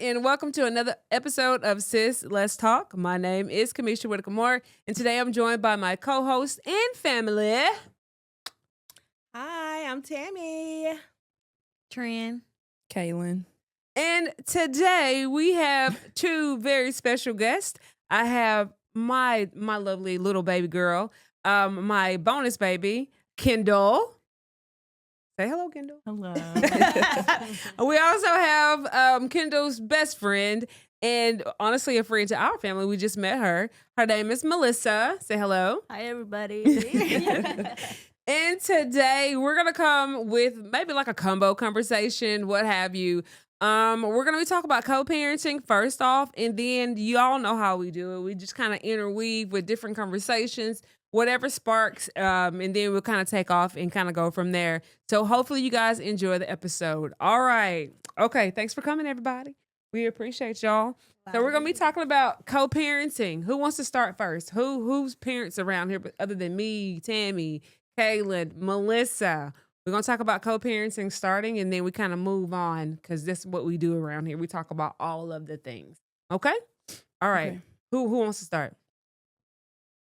and welcome to another episode of Sis Let's Talk. My name is Kamisha Whitaker-Moore, and today I'm joined by my co-host and family. Hi, I'm Tammy. Tran. Kaylin. And today we have two very special guests. I have my lovely little baby girl, my bonus baby, Kendall. Say hello, Kendall. Hello. We also have Kendall's best friend and honestly a friend to our family. We just met her. Her name is Melissa. Say hello. Hi, everybody. And today we're going to come with maybe like a combo conversation, what have you. We're going to be talking about co-parenting first off, and then you all know how we do it. We just kind of interweave with different conversations, whatever sparks, and then we'll kind of take off and kind of go from there. So hopefully you guys enjoy the episode. All right. Okay. Thanks for coming, everybody. We appreciate y'all. So we're going to be talking about co-parenting. Who wants to start first? Who's parents around here other than me, Tammy, Kaylin, Melissa? We're going to talk about co-parenting starting, and then we kind of move on because this is what we do around here. We talk about all of the things. Okay? All right. Okay. Who wants to start?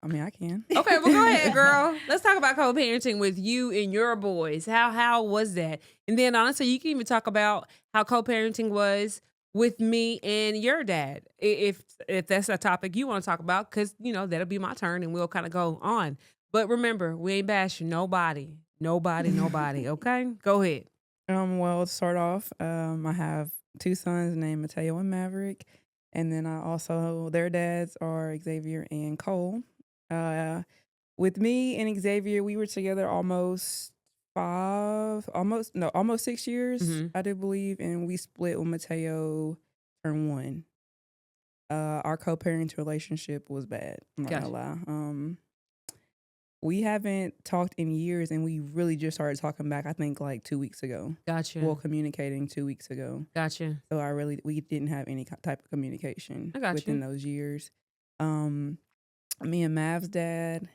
I mean, I can. Okay, well, go ahead, girl. Let's talk about co-parenting with you and your boys. How was that? And then, honestly, you can even talk about how co-parenting was with me and your dad, if that's a topic you want to talk about, because, that'll be my turn, and we'll kind of go on. But remember, we ain't bashing nobody, okay? Go ahead. Well, to start off, I have two sons named Mateo and Maverick, and then I also, their dads are Xavier and Cole. With me and Xavier, we were together almost 6 years, Mhm. I do believe, and we split when Mateo turned 1. Our co-parenting relationship was bad. I'm not gonna lie. We haven't talked in years, and we really just started talking back, I think, like 2 weeks ago. Gotcha. Well, communicating 2 weeks ago. Gotcha. So we didn't have any type of communication I got within you. those years. Me and Mav's dad,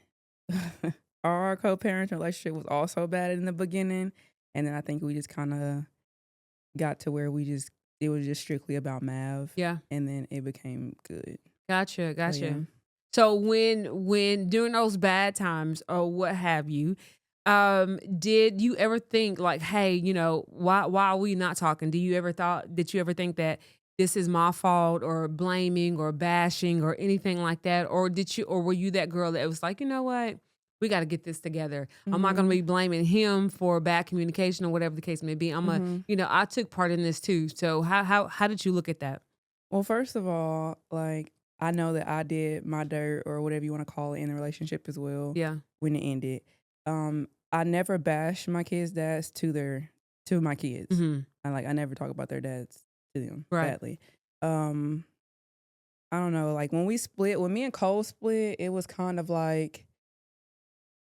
our co-parenting relationship was also bad in the beginning, and then I think we just kind of got to where it was just strictly about Mav. Yeah. And then it became good. Gotcha. yeah. So when during those bad times or what have you, did you ever think like, hey, why are we not talking? Did you ever think that this is my fault or blaming or bashing or anything like that? Or were you that girl that was like, you know what? We got to get this together. I'm not going to be blaming him for bad communication or whatever the case may be. I took part in this too. So how did you look at that? Well, first of all, like, I know that I did my dirt or whatever you want to call it in the relationship as well. Yeah. When it ended. I never bashed my kids' dads to my kids. Mm-hmm. I never talk about their dads to them Right. badly. I don't know, like when me and Cole split, it was kind of like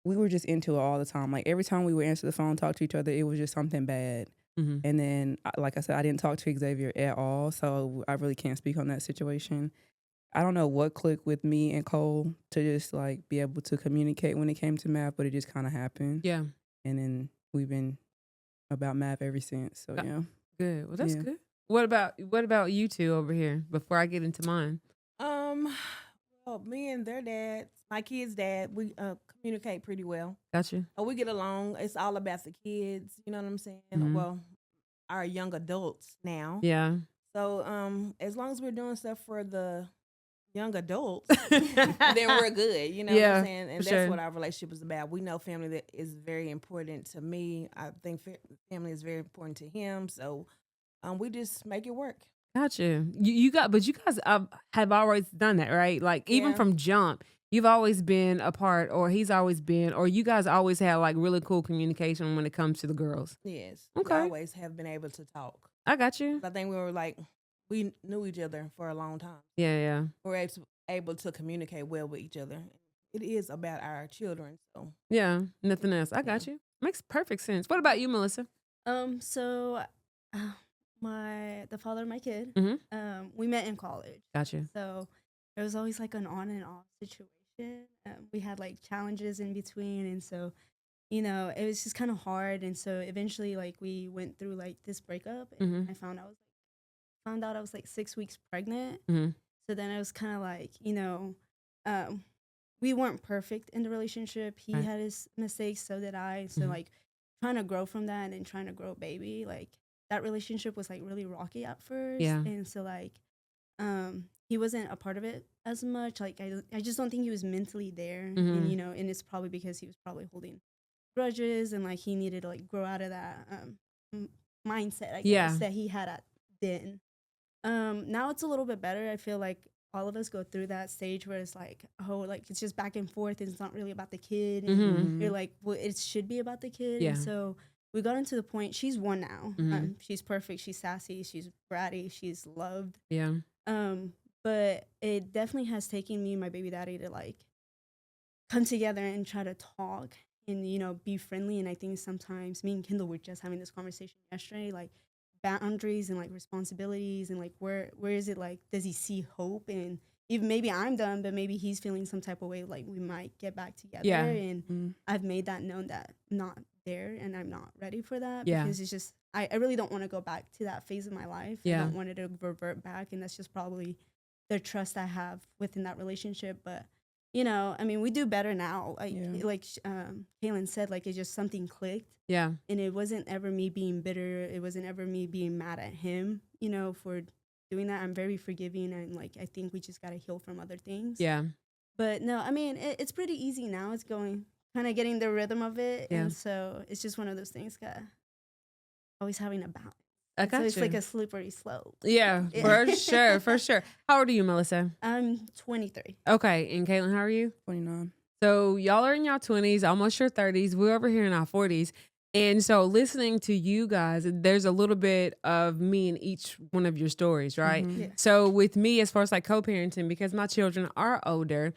we were just into it all the time. Like every time we would answer the phone, talk to each other, it was just something bad. Mm-hmm. And then, like I said, I didn't talk to Xavier at all, so I really can't speak on that situation. I don't know what clicked with me and Cole to just like be able to communicate when it came to Mav, but it just kind of happened. Yeah. And then we've been about Mav ever since. So yeah. Good. Well, that's Yeah. good. What about you two over here before I get into mine? Well, me and their dads, my kids' dad, we communicate pretty well. Gotcha. We get along. It's all about the kids. You know what I'm saying? Mhm. Well, our young adults now. Yeah. So as long as we're doing stuff for the young adults, then we're good. You know what I'm saying? And for that's sure. what our relationship is about. We know family that is very important to me. I think family is very important to him. So we just make it work. Gotcha. But you guys have always done that, right? Like even Yeah. from jump, you've always been a part, or he's always been, or you guys always had like really cool communication when it comes to the girls. Yes. Okay. We always have been able to talk. I got you. I think we knew each other for a long time. Yeah. We were able to communicate well with each other. It is about our children. So Yeah. Nothing else. I got you. Makes perfect sense. What about you, Melissa? So the father of my kid, Mhm. we met in college. Gotcha. So there was always like an on and off situation. We had like challenges in between, and so it was just kind of hard. And so eventually, like we went through like this breakup, and Mhm. I found out found out I was like 6 weeks pregnant. Mhm. So then it was kind of like, we weren't perfect in the relationship. He Right. had his mistakes, so did I. So Mhm. like trying to grow from that and trying to grow a baby, like that relationship was like really rocky at first. Yeah. And so like he wasn't a part of it as much. Like I just don't think he was mentally there. And Mhm. and it's probably because he was probably holding grudges and like he needed to like grow out of that mindset, I Yeah. guess, that he had at then. Now it's a little bit better. I feel like all of us go through that stage where it's like, oh, like it's just back and forth. And it's not really about the kid. And Mhm. you're like, well, it should be about the kid. Yeah. And so we got into the point. She's 1 now. Mhm. She's perfect. She's sassy. She's bratty. She's loved. Yeah. But it definitely has taken me and my baby daddy to like come together and try to talk and be friendly. And I think sometimes me and Kendall were just having this conversation yesterday, like boundaries and like responsibilities and like where is it, like does he see hope, and even maybe I'm done but maybe he's feeling some type of way like we might get back together. Yeah. And I've made that known that I'm not there and I'm not ready for that. Yeah. Because it's just I really don't want to go back to that phase of my life. Yeah. I don't want it to revert back, and that's just probably the trust I have within that relationship. But I mean, we do better now. Like Kaylin said, like it's just something clicked. Yeah. And it wasn't ever me being bitter. It wasn't ever me being mad at him, for doing that. I'm very forgiving, and like I think we just gotta heal from other things. Yeah. But no, I mean, it's pretty easy now. It's going kind of getting the rhythm of it, Yeah. and so it's just one of those things. Always having a balance. I got So it's you. like a slippery slope. Yeah, Yeah. for sure, for sure. How old are you, Melissa? I'm 23. Okay, and Caitlin, how are you? 29. So y'all are in your 20s, almost your 30s. We're over here in our 40s. And so listening to you guys, there's a little bit of me in each one of your stories, right? Mhm. Yeah. So with me, as far as like co-parenting, because my children are older,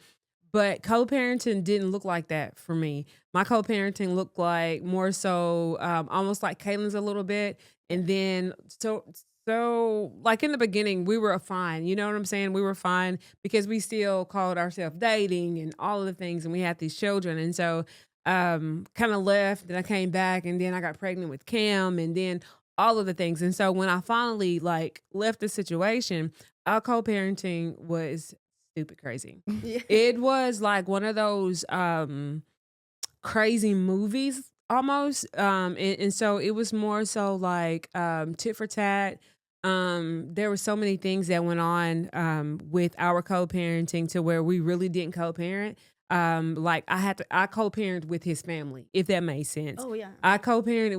but co-parenting didn't look like that for me. My co-parenting looked like more so almost like Caitlin's a little bit. And then so like in the beginning, we were fine. You know what I'm saying? We were fine because we still called ourselves dating and all of the things, and we had these children. And so kind of left, then I came back, and then I got pregnant with Cam, and then all of the things. And so when I finally like left the situation, our co-parenting was stupid crazy. Yeah. It was like one of those crazy movies almost. And so it was more so like tit for tat. There were so many things that went on with our co-parenting to where we really didn't co-parent. Like I co-parent with his family, if that made sense. Oh yeah. I co-parented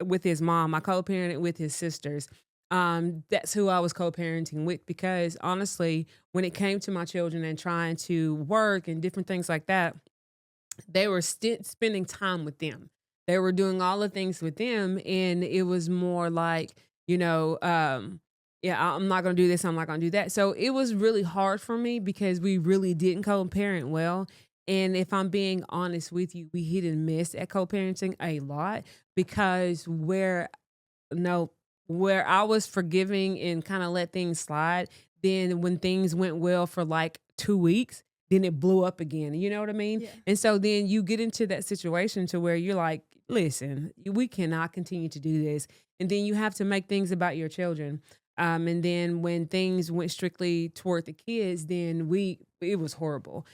with his mom. I co-parented with his sisters. That's who I was co-parenting with, because honestly, when it came to my children and trying to work and different things like that, they were spending time with them. They were doing all the things with them, and it was more like, yeah, I'm not gonna do this, I'm not gonna do that. So it was really hard for me because we really didn't co-parent well. And if I'm being honest with you, we hit and miss at co-parenting a lot, because where I was forgiving and kind of let things slide, then when things went well for like 2 weeks, then it blew up again. You know what I mean? Yeah. And so then you get into that situation to where you're like, listen, we cannot continue to do this. And then you have to make things about your children. And then when things went strictly toward the kids, then it was horrible.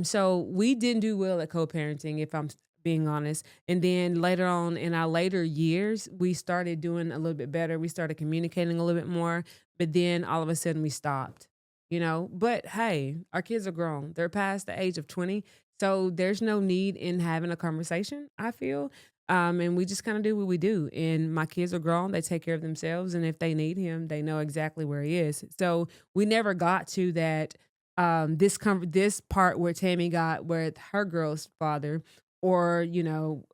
So we didn't do well at co-parenting, if I'm being honest. And then later on in our later years, we started doing a little bit better. We started communicating a little bit more, but then all of a sudden we stopped, But hey, our kids are grown. They're past the age of 20. So there's no need in having a conversation, I feel. And we just kind of do what we do. And my kids are grown. They take care of themselves. And if they need him, they know exactly where he is. So we never got to that this part where Tammy got with her girl's father, or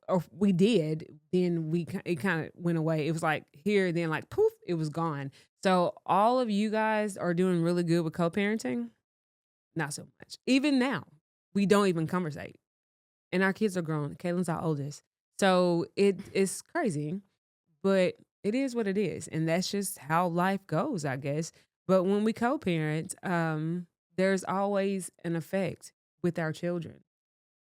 or we did, then it kind of went away. It was like here, then like poof, it was gone. So all of you guys are doing really good with co-parenting. Not so much. Even now, we don't even conversate, and our kids are grown. Caitlin's our oldest, so it's crazy, but it is what it is, and that's just how life goes, I guess. But when we co-parent, there's always an effect with our children.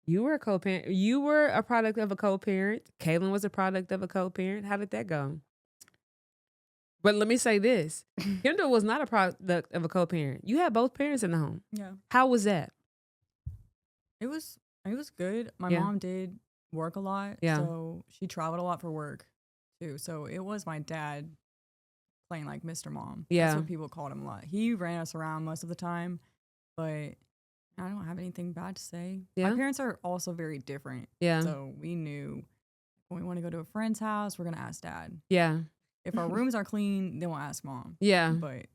You were a co-parent. You were a product of a co-parent. Caitlin was a product of a co-parent. How did that go? But let me say this. Kendall was not a product of a co-parent. You had both parents in the home. Yeah. How was that? It was good. My Yeah. mom did work a lot. Yeah. So she traveled a lot for work too. So it was my dad playing like Mr. Mom. Yeah. That's what people called him a lot. He ran us around most of the time, but I don't have anything bad to say. Yeah. My parents are also very different. Yeah. So we knew when we want to go to a friend's house, we're going to ask dad. Yeah. If our rooms are clean, then we'll ask mom. Yeah. But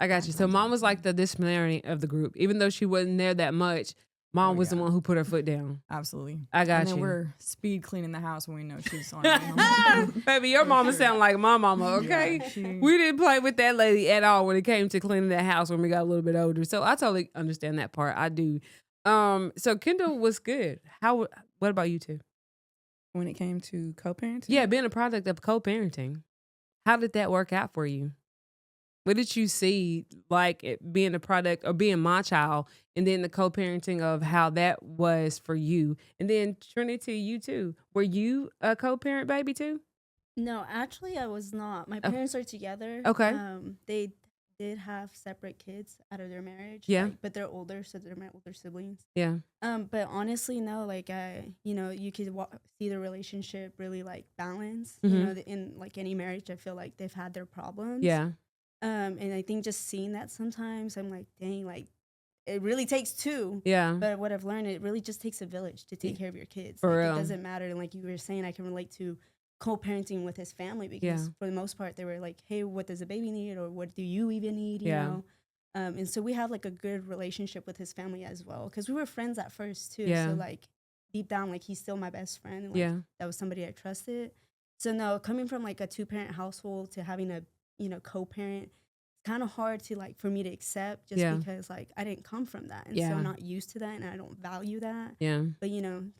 I got you. So mom was like the disciplinarian of the group. Even though she wasn't there that much, mom was the one who put her foot down. absolutely. I got and then you. we're speed cleaning the house when we know she's on her way. Baby, your mama sound like my mama, okay? Yeah, We didn't play with that lady at all when it came to cleaning that house when we got a little bit older. So I totally understand that part. I do. So Kendall was good. What about you two? When it came to co-parenting? Yeah, being a product of co-parenting. How did that work out for you? What did you see, like it being a product or being my child, and then the co-parenting of how that was for you? And then Trinity, you too. Were you a co-parent baby too? No, actually, I was not. My Oh. parents are together. Okay. They did have separate kids out of their marriage. Yeah. like, but they're older, so they're my older siblings. Yeah. But honestly, no. Like, you could see the relationship really like balance. Mhm. In like any marriage, I feel like they've had their problems. Yeah. And I think just seeing that sometimes, I'm like, dang, like it really takes two. Yeah. But what I've learned, it really just takes a village to take care of your kids. For Like, real. it doesn't matter. And like you were saying, I can relate to co-parenting with his family because Yeah. for the most part, they were like, hey, what does a baby need? Or what do you even need? You Yeah. know? And so we have like a good relationship with his family as well. Because we were friends at first too. Yeah. So like deep down, like he's still my best friend. And, like, Yeah. that was somebody I trusted. So no, coming from like a 2-parent household to having a, co-parent, kind of hard to like for me to accept just Yeah. because like I didn't come from that, and Yeah. so I'm not used to that, and I don't value that. Yeah. But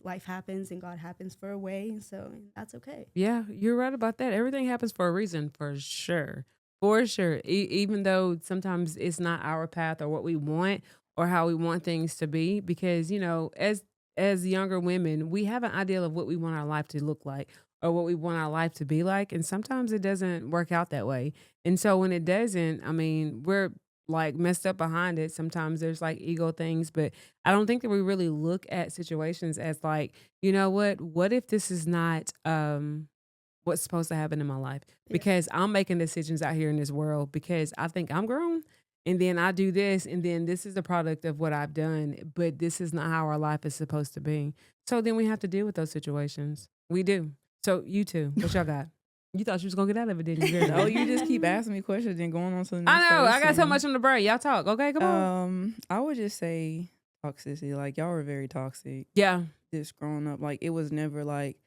life happens and God happens for a way, and so that's okay. Yeah, you're right about that. Everything happens for a reason, for sure. For sure. Even though sometimes it's not our path or what we want or how we want things to be, because, as younger women, we have an ideal of what we want our life to look like or what we want our life to be like. And sometimes it doesn't work out that way. And so when it doesn't, I mean, we're like messed up behind it. Sometimes there's like ego things, but I don't think that we really look at situations as like, you know what if this is not what's supposed to happen in my life? Yeah. Because I'm making decisions out here in this world because I think I'm grown, and then I do this, and then this is the product of what I've done, but this is not how our life is supposed to be. So then we have to deal with those situations. We do. So you two, what y'all got? You thought you was gonna get out of it, didn't you? No, you just keep asking me questions and going on to the next I know. I got so person. much on the brain. Y'all talk. Okay, come on. I would just say toxicity. Like, y'all were very toxic. Yeah. Just growing up, like, it was never like,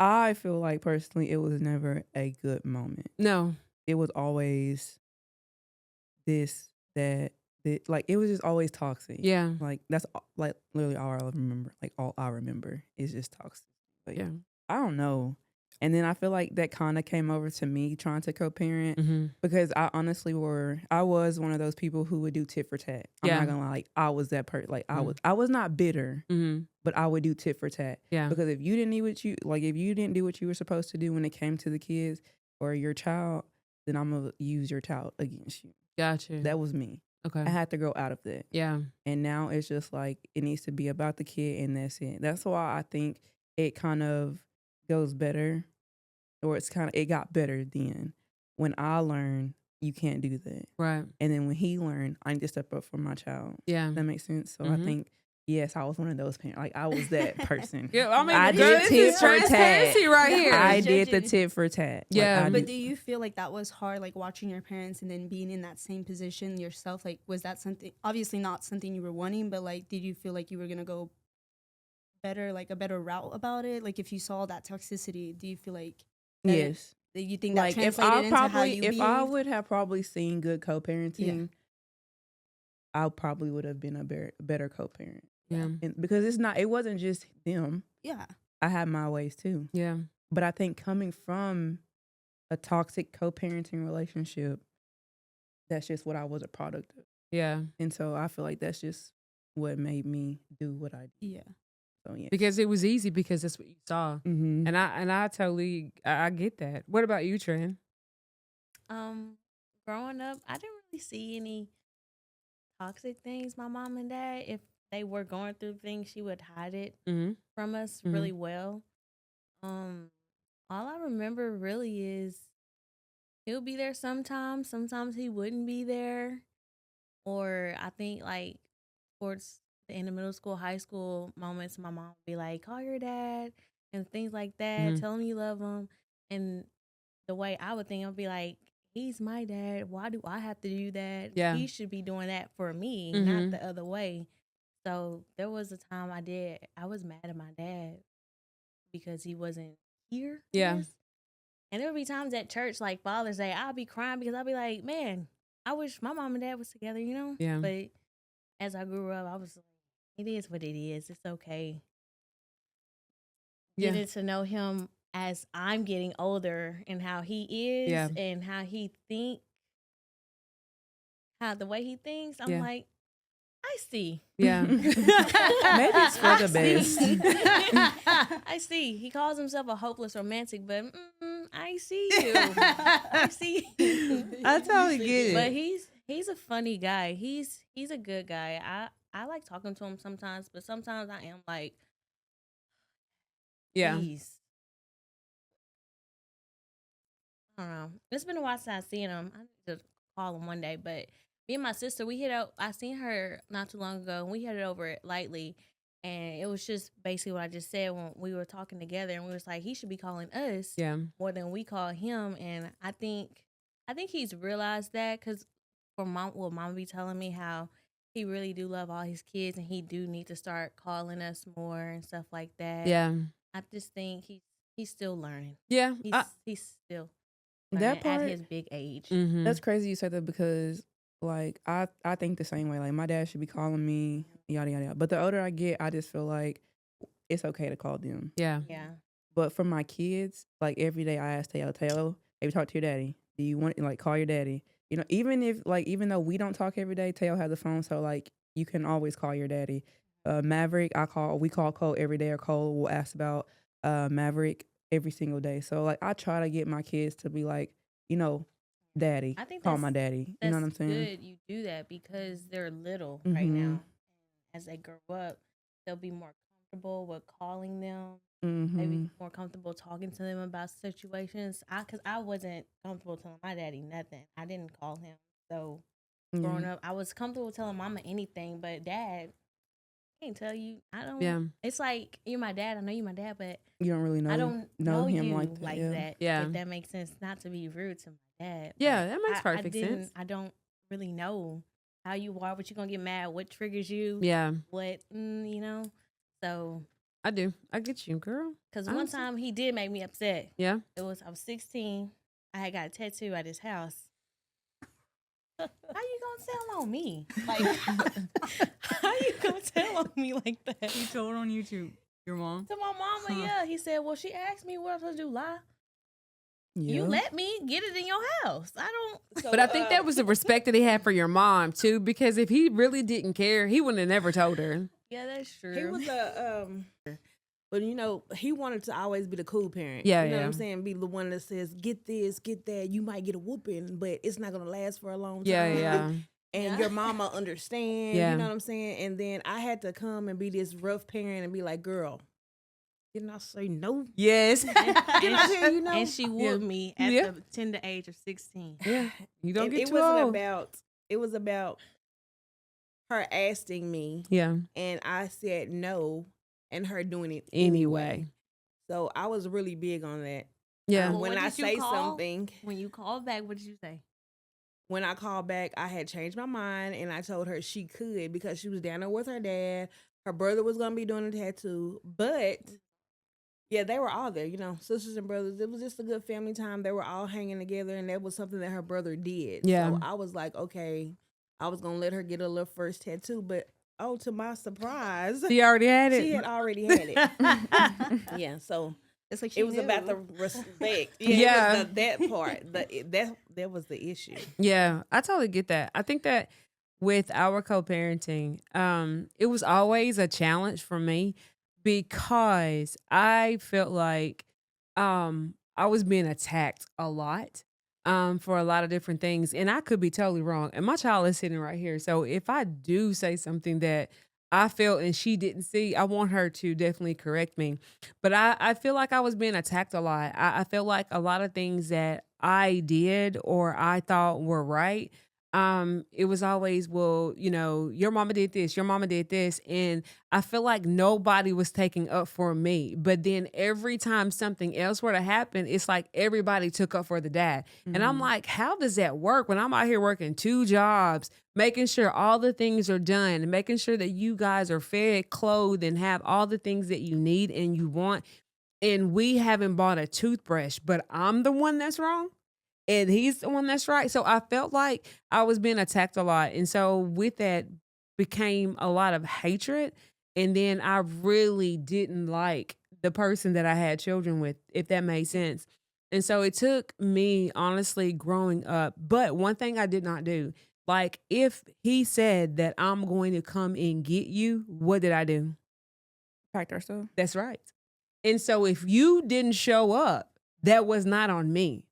I feel like personally, it was never a good moment. No. It was always this, that, like, it was just always toxic. Yeah. Like, that's like literally all I remember. Like, all I remember is just toxic. Like, Yeah. I don't know. And then I feel like that kind of came over to me trying to co-parent Mm-hmm. because I honestly I was one of those people who would do tit for tat. I'm Yeah. not gonna lie, like, I was that person. Like, Mm. I was not bitter, Mm-hmm. but I would do tit for tat. Yeah. Because if you didn't do what you were supposed to do when it came to the kids or your child, then I'm gonna use your child against you. Gotcha. That was me. Okay. I had to grow out of that. Yeah. And now it's just like it needs to be about the kid, and that's it. That's why I think it kind of goes better, or it got better then when I learned you can't do that. Right. And then when he learned, I need to step up for my child. Yeah. Does that make sense? So Mhm. I think, yes, I was one of those parents. Like, I was that person. Yeah. I mean, I girl, did this tit is for tat. transparency right here. I did the Judging. tit for tat. Like, Yeah. I But did- do you feel like that was hard, like watching your parents and then being in that same position yourself? Like, was that something, obviously not something you were wanting, but like, did you feel like you were going to go better, like a better route about it? Like, if you saw that toxicity, do you feel like that yes. that you think that Like, if translated I into how probably, you if I behaved? would have probably seen good co-parenting, I probably would have been a better co-parent. Yeah. And because it wasn't just them. Yeah. I had my ways too. Yeah. But I think coming from a toxic co-parenting relationship, that's just what I was a product of. Yeah. And so I feel like that's just what made me do what I do. Yeah. So yeah. Because it was easy because that's what you saw. Mm-hmm. And I totally I get that. What about you, Trin? Growing up, I didn't really see any toxic things. My mom and dad, if they were going through things, she would hide it Mm-hmm. from us Mhm. really well. Um, all I remember really is he'll be there sometimes. Sometimes he wouldn't be there. Or I think like towards the end of middle school, high school moments, my mom would be like, "Call your dad," and things like that. Mhm. Tell him you love him. And the way I would think, I'd be like, "He's my dad. Why do I have to do that? Yeah. He should be doing that for me, Mhm. not the other way." So there was a time I was mad at my dad because he wasn't here. I Yeah. guess. And there would be times at church, like Father's Day, I'll be crying because I'll be like, man, I wish my mom and dad was together, you know? Yeah. But as I grew up, I was like, it is what it is. It's okay. Yeah. Getting to know him as I'm getting older and how he is Yeah. and how he the way he thinks, I'm Yeah. like, I see. Yeah. Maybe it's for the best. I see. He calls himself a hopeless romantic, but I see you. I see you. I totally get But it. he's a funny guy. He's a good guy. I like talking to him sometimes, but sometimes I am like, Yeah. please. I don't know. It's been a while since I've seen him. I need to call him one day. But me and my sister, we hit out. I seen her not too long ago, and we headed over it lightly. And it was just basically what I just said when we were talking together, and we was like, he should be calling us Yeah. more than we call him. And I think he's realized that because mom be telling me how he really do love all his kids, and he do need to start calling us more and stuff like that. Yeah. I just think he's still learning. Yeah. He's still That learning at part, his big age. Mhm. that's crazy you said that because like I think the same way. Like my dad should be calling me, yada yada yada. But the older I get, I just feel like it's okay to call them. Yeah. Yeah. But for my kids, like every day I ask Teo, hey, you talk to your daddy. Do you want like call your daddy? You know, even though we don't talk every day, Teo has the phone, so like you can always call your daddy. Maverick, we call Cole every day, or Cole will ask about Maverick every single day. So like I try to get my kids to be like, daddy. I think Call my daddy. You know what I'm that's saying? good you do that because they're little right now. As they grow up, they'll be more comfortable with calling them. Maybe more comfortable talking to them about situations. Because I wasn't comfortable telling my daddy nothing. I didn't call him. So growing up, I was comfortable telling mama anything, but dad, I can't tell you. I don't. Yeah. It's like you're my dad. I know you're my dad, but You don't really know. I don't know him you like that. Yeah. Yeah. If that makes sense. Not to be rude to my dad. Yeah, but that makes perfect sense. I don't really know how you are, what you're gonna get mad, what triggers you, Yeah. what So I do. I get you, girl. because one Honestly. time he did make me upset. Yeah. I was 16. I had got a tattoo at his house. How you gonna tell on me? Like, how you gonna tell on me like that? You told on YouTube. Your mom? To my mama, yeah. He said, well, she asked me what I'm supposed to do, lie. You Yeah. let me get it in your house. I don't. So, But I think that was the respect that he had for your mom too, because if he really didn't care, he wouldn't have never told her. Yeah, that's true. he was but he wanted to always be the cool parent. Yeah, you know what yeah. I'm saying? Be the one that says, get this, get that. You might get a whooping, but it's not gonna last for a long time. Yeah. And Yeah. your mama understand. Yeah. You know what I'm saying? And then I had to come and be this rough parent and be like, girl, didn't I say no? Yes. Didn't I tell you no? And she whooped me at Yeah. the tender age of 16. Yeah. You don't And get it too wasn't old. about. It was about her asking me, Yeah. and I said no, and her doing it Anyway. So I was really big on that. Yeah. Well, When what I did you say call? something, When you called back, what did you say? when I called back, I had changed my mind, and I told her she could because she was down there with her dad. Her brother was gonna be doing a tattoo, but yeah, they were all there. Sisters and brothers. It was just a good family time. They were all hanging together, and that was something that her brother did. Yeah. So I was like, okay, I was gonna let her get a little first tattoo, but to my surprise, She already had it. she had already had it. Yeah, so It's like it was about the respect. Yeah, Yeah. it was that part. That was the issue. Yeah, I totally get that. I think that with our co-parenting, it was always a challenge for me because I felt like I was being attacked a lot. for a lot of different things. And I could be totally wrong. And my child is sitting right here. So if I do say something that I felt and she didn't see, I want her to definitely correct me. But I feel like I was being attacked a lot. I feel like a lot of things that I did or I thought were right. It was always, well, your mama did this, your mama did this. And I feel like nobody was taking up for me. But then every time something else were to happen, it's like everybody took up for the dad. And I'm like, how does that work when I'm out here working 2 jobs, making sure all the things are done, and making sure that you guys are fed, clothed, and have all the things that you need and you want. And we haven't bought a toothbrush, but I'm the one that's wrong and he's the one that's right. So I felt like I was being attacked a lot. And so with that became a lot of hatred. And then I really didn't like the person that I had children with, if that made sense. And so it took me honestly growing up. But one thing I did not do, like if he said that I'm going to come and get you, what did I do? Packed our stuff. That's right. And so if you didn't show up, that was not on me.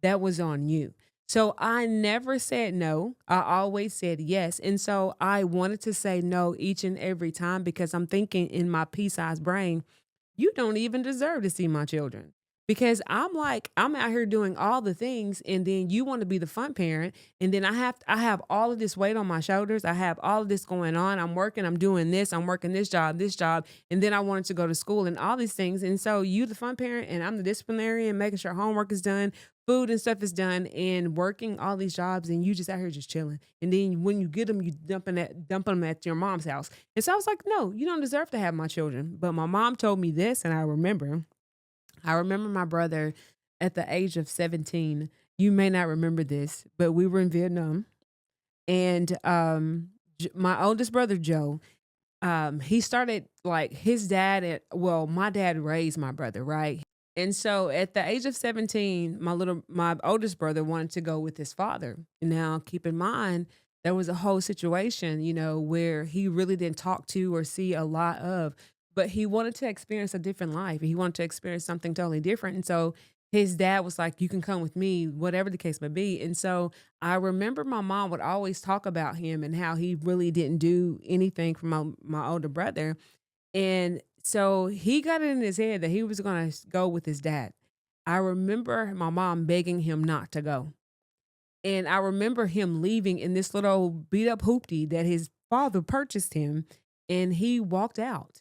That was on you. So I never said no. I always said yes. And so I wanted to say no each and every time because I'm thinking in my pea-sized brain, you don't even deserve to see my children. Because I'm out here doing all the things, and then you want to be the fun parent, and then I have all of this weight on my shoulders. I have all of this going on. I'm working, I'm doing this, I'm working this job, and then I wanted to go to school and all these things. And so you the fun parent, and I'm the disciplinarian, making sure homework is done, food and stuff is done, and working all these jobs, and you just out here just chilling. And then when you get them, you dumping them at your mom's house. And so I was like, no, you don't deserve to have my children. But my mom told me this, and I remember my brother at the age of 17. You may not remember this, but we were in Vietnam, and my oldest brother Joe, he started like his dad. My dad raised my brother, right? And so at the age of 17, my oldest brother wanted to go with his father. Now, keep in mind, there was a whole situation, where he really didn't talk to or see a lot of, but he wanted to experience a different life. He wanted to experience something totally different. And so his dad was like, you can come with me, whatever the case may be. And so I remember my mom would always talk about him and how he really didn't do anything for my older brother. And so he got it in his head that he was going to go with his dad. I remember my mom begging him not to go. And I remember him leaving in this little beat up hoopty that his father purchased him. And he walked out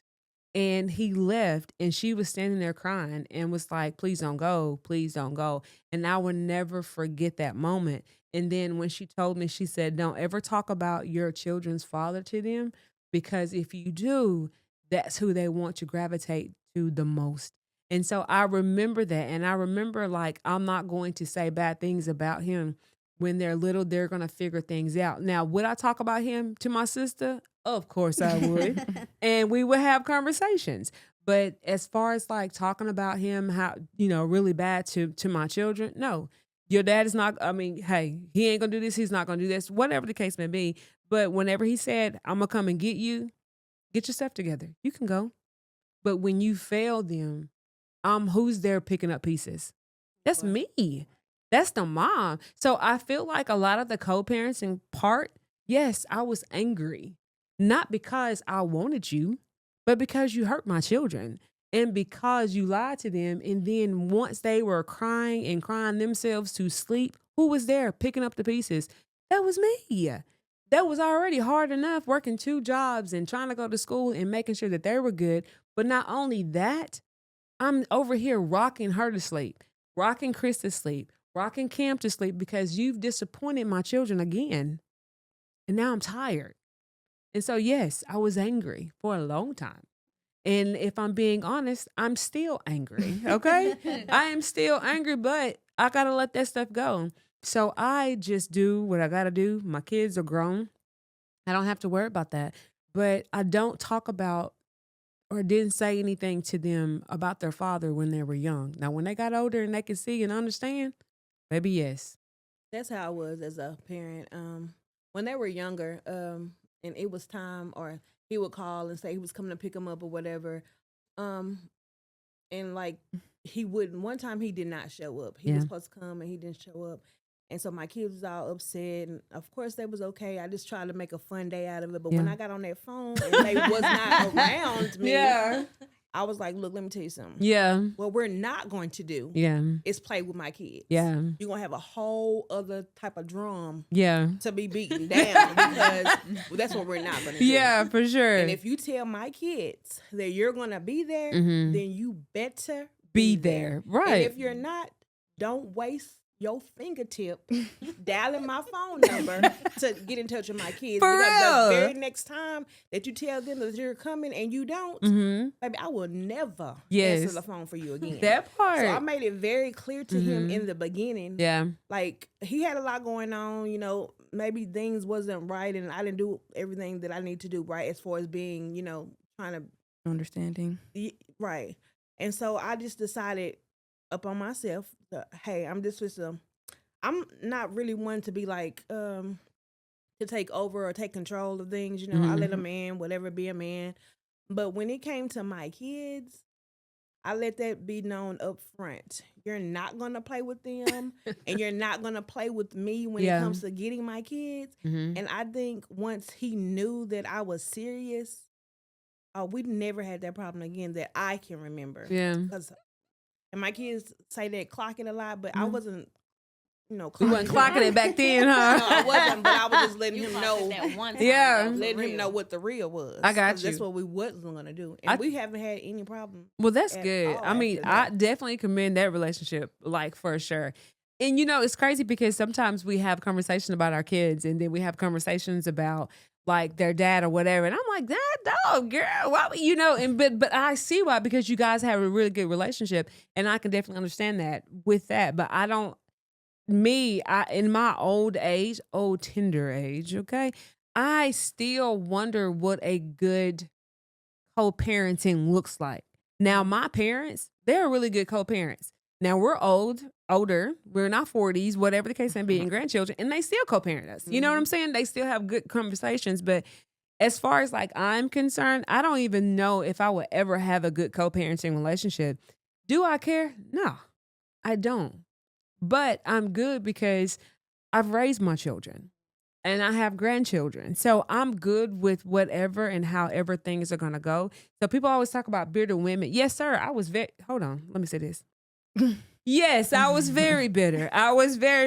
and he left. And she was standing there crying and was like, please don't go. Please don't go. And I will never forget that moment. And then when she told me, she said, don't ever talk about your children's father to them, because if you do, that's who they want to gravitate to the most. And so I remember that. And I remember like, I'm not going to say bad things about him. When they're little, they're going to figure things out. Now, would I talk about him to my sister? Of course I would. And we would have conversations. But as far as like talking about him, how, really bad to my children, no. Your dad is not, hey, he ain't going to do this. He's not going to do this, whatever the case may be. But whenever he said, I'm going to come and get you, get yourself together. You can go. But when you fail them, who's there picking up pieces? That's me. That's the mom. So I feel like a lot of the co-parenting part, yes, I was angry. Not because I wanted you, but because you hurt my children. And because you lied to them. And then once they were crying themselves to sleep, who was there picking up the pieces? That was me. That was already hard enough working 2 jobs and trying to go to school and making sure that they were good. But not only that, I'm over here rocking her to sleep, rocking Chris to sleep, rocking Cam to sleep because you've disappointed my children again. And now I'm tired. And so, yes, I was angry for a long time. And if I'm being honest, I'm still angry. Okay. I am still angry, but I got to let that stuff go. So I just do what I got to do. My kids are grown. I don't have to worry about that. But I don't talk about or didn't say anything to them about their father when they were young. Now, when they got older and they can see and understand, maybe yes. That's how I was as a parent. When they were younger, and it was time, or he would call and say he was coming to pick them up or whatever. And like he wouldn't. One time he did not show up. He was supposed to come and he didn't show up. And so my kids was all upset. And of course they was okay. I just tried to make a fun day out of it. But when I got on that phone and they was not around me, I was like, look, let me tell you something. Yeah. What we're not going to do is play with my kids. Yeah. You're going to have a whole other type of drum to be beaten down because that's what we're not going to do. Yeah, for sure. And if you tell my kids that you're going to be there, then you better be there. Right. And if you're not, don't waste your fingertip dialing my phone number to get in touch with my kids. For because real. the very next time that you tell them that you're coming and you don't, baby, I will never answer the phone for you again. That part. So I made it very clear to him in the beginning. Yeah. Like, he had a lot going on, you know, maybe things wasn't right and I didn't do everything that I need to do right as far as being, you know, trying to... Understanding. Right. And so I just decided up on myself, hey, I'm not really one to be like, to take over or take control of things, you know. I let a man, whatever, be a man. But when it came to my kids, I let that be known up front. You're not going to play with them and you're not going to play with me when it comes to getting my kids. And I think once he knew that I was serious, we never had that problem again that I can remember. Yeah. And my kids say that clock it a lot, but I wasn't, you know, You wasn't clocking it back then, huh? No, I wasn't, but I was just letting him know. That one time, Letting him know what the real was. I got you. That's what we wasn't going to do. And we haven't had any problem. Well, that's good. I mean, I that. definitely commend that relationship, like, for sure. And, you know, it's crazy because sometimes we have conversations about our kids and then we have conversations about, like, their dad or whatever. And I'm like, that dog, girl, why, you know, and but I see why, because you guys have a really good relationship and I can definitely understand that with that. But I don't, in my tender age, okay, I still wonder what a good co-parenting looks like. Now, my parents, they're really good co-parents. Now, we're older, we're in our 40s, whatever the case may be, and grandchildren, and they still co-parent us. You know what I'm saying? They still have good conversations. But as far as, like, I'm concerned, I don't even know if I would ever have a good co-parenting relationship. Do I care? No, I don't. But I'm good because I've raised my children and I have grandchildren. So I'm good with whatever and however things are going to go. So people always talk about bitter women. Yes, sir. Hold on. Let me say this. Yes, I was very bitter.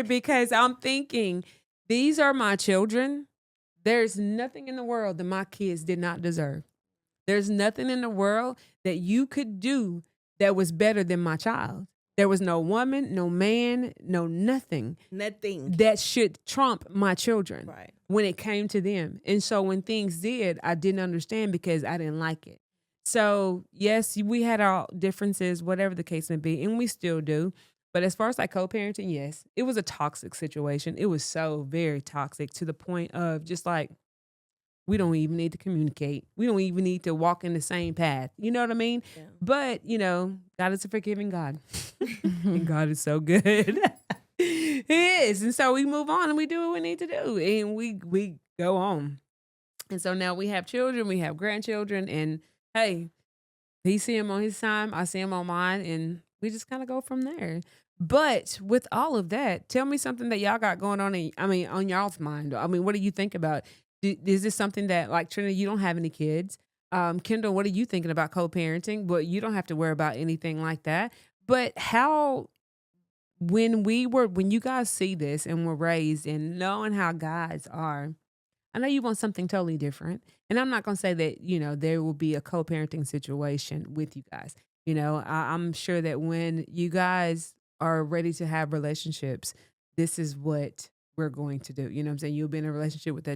Because I'm thinking, these are my children. There's nothing in the world that my kids did not deserve. There's nothing in the world that you could do that was better than my child. There was no woman, no man, no nothing that should trump my children when it came to them. And so when things did, I didn't understand because I didn't like it. So yes, we had our differences, whatever the case may be, and we still do. But as far as like co-parenting, yes, it was a toxic situation. It was so very toxic to the point of just like, we don't even need to communicate. We don't even need to walk in the same path. You know what I mean? Yeah. But, you know, God is a forgiving God. And God is so good. He is. And so we move on and we do what we need to do. And we go on. And so now we have children, we have grandchildren. And hey, he see him on his time, I see him on mine. And we just kind of go from there. But with all of that, tell me something that y'all got going on, on y'all's mind. I mean, what do you think about? Is this something that, like, Trinity, you don't have any kids? Kendall, what are you thinking about co-parenting? But you don't have to worry about anything like that. But when you guys see this and were raised and knowing how guys are, I know you want something totally different. And I'm not going to say that, you know, there will be a co-parenting situation with you guys. You know, I'm sure that when you guys are ready to have relationships, this is what we're going to do. You know what I'm saying? You'll be in a relationship with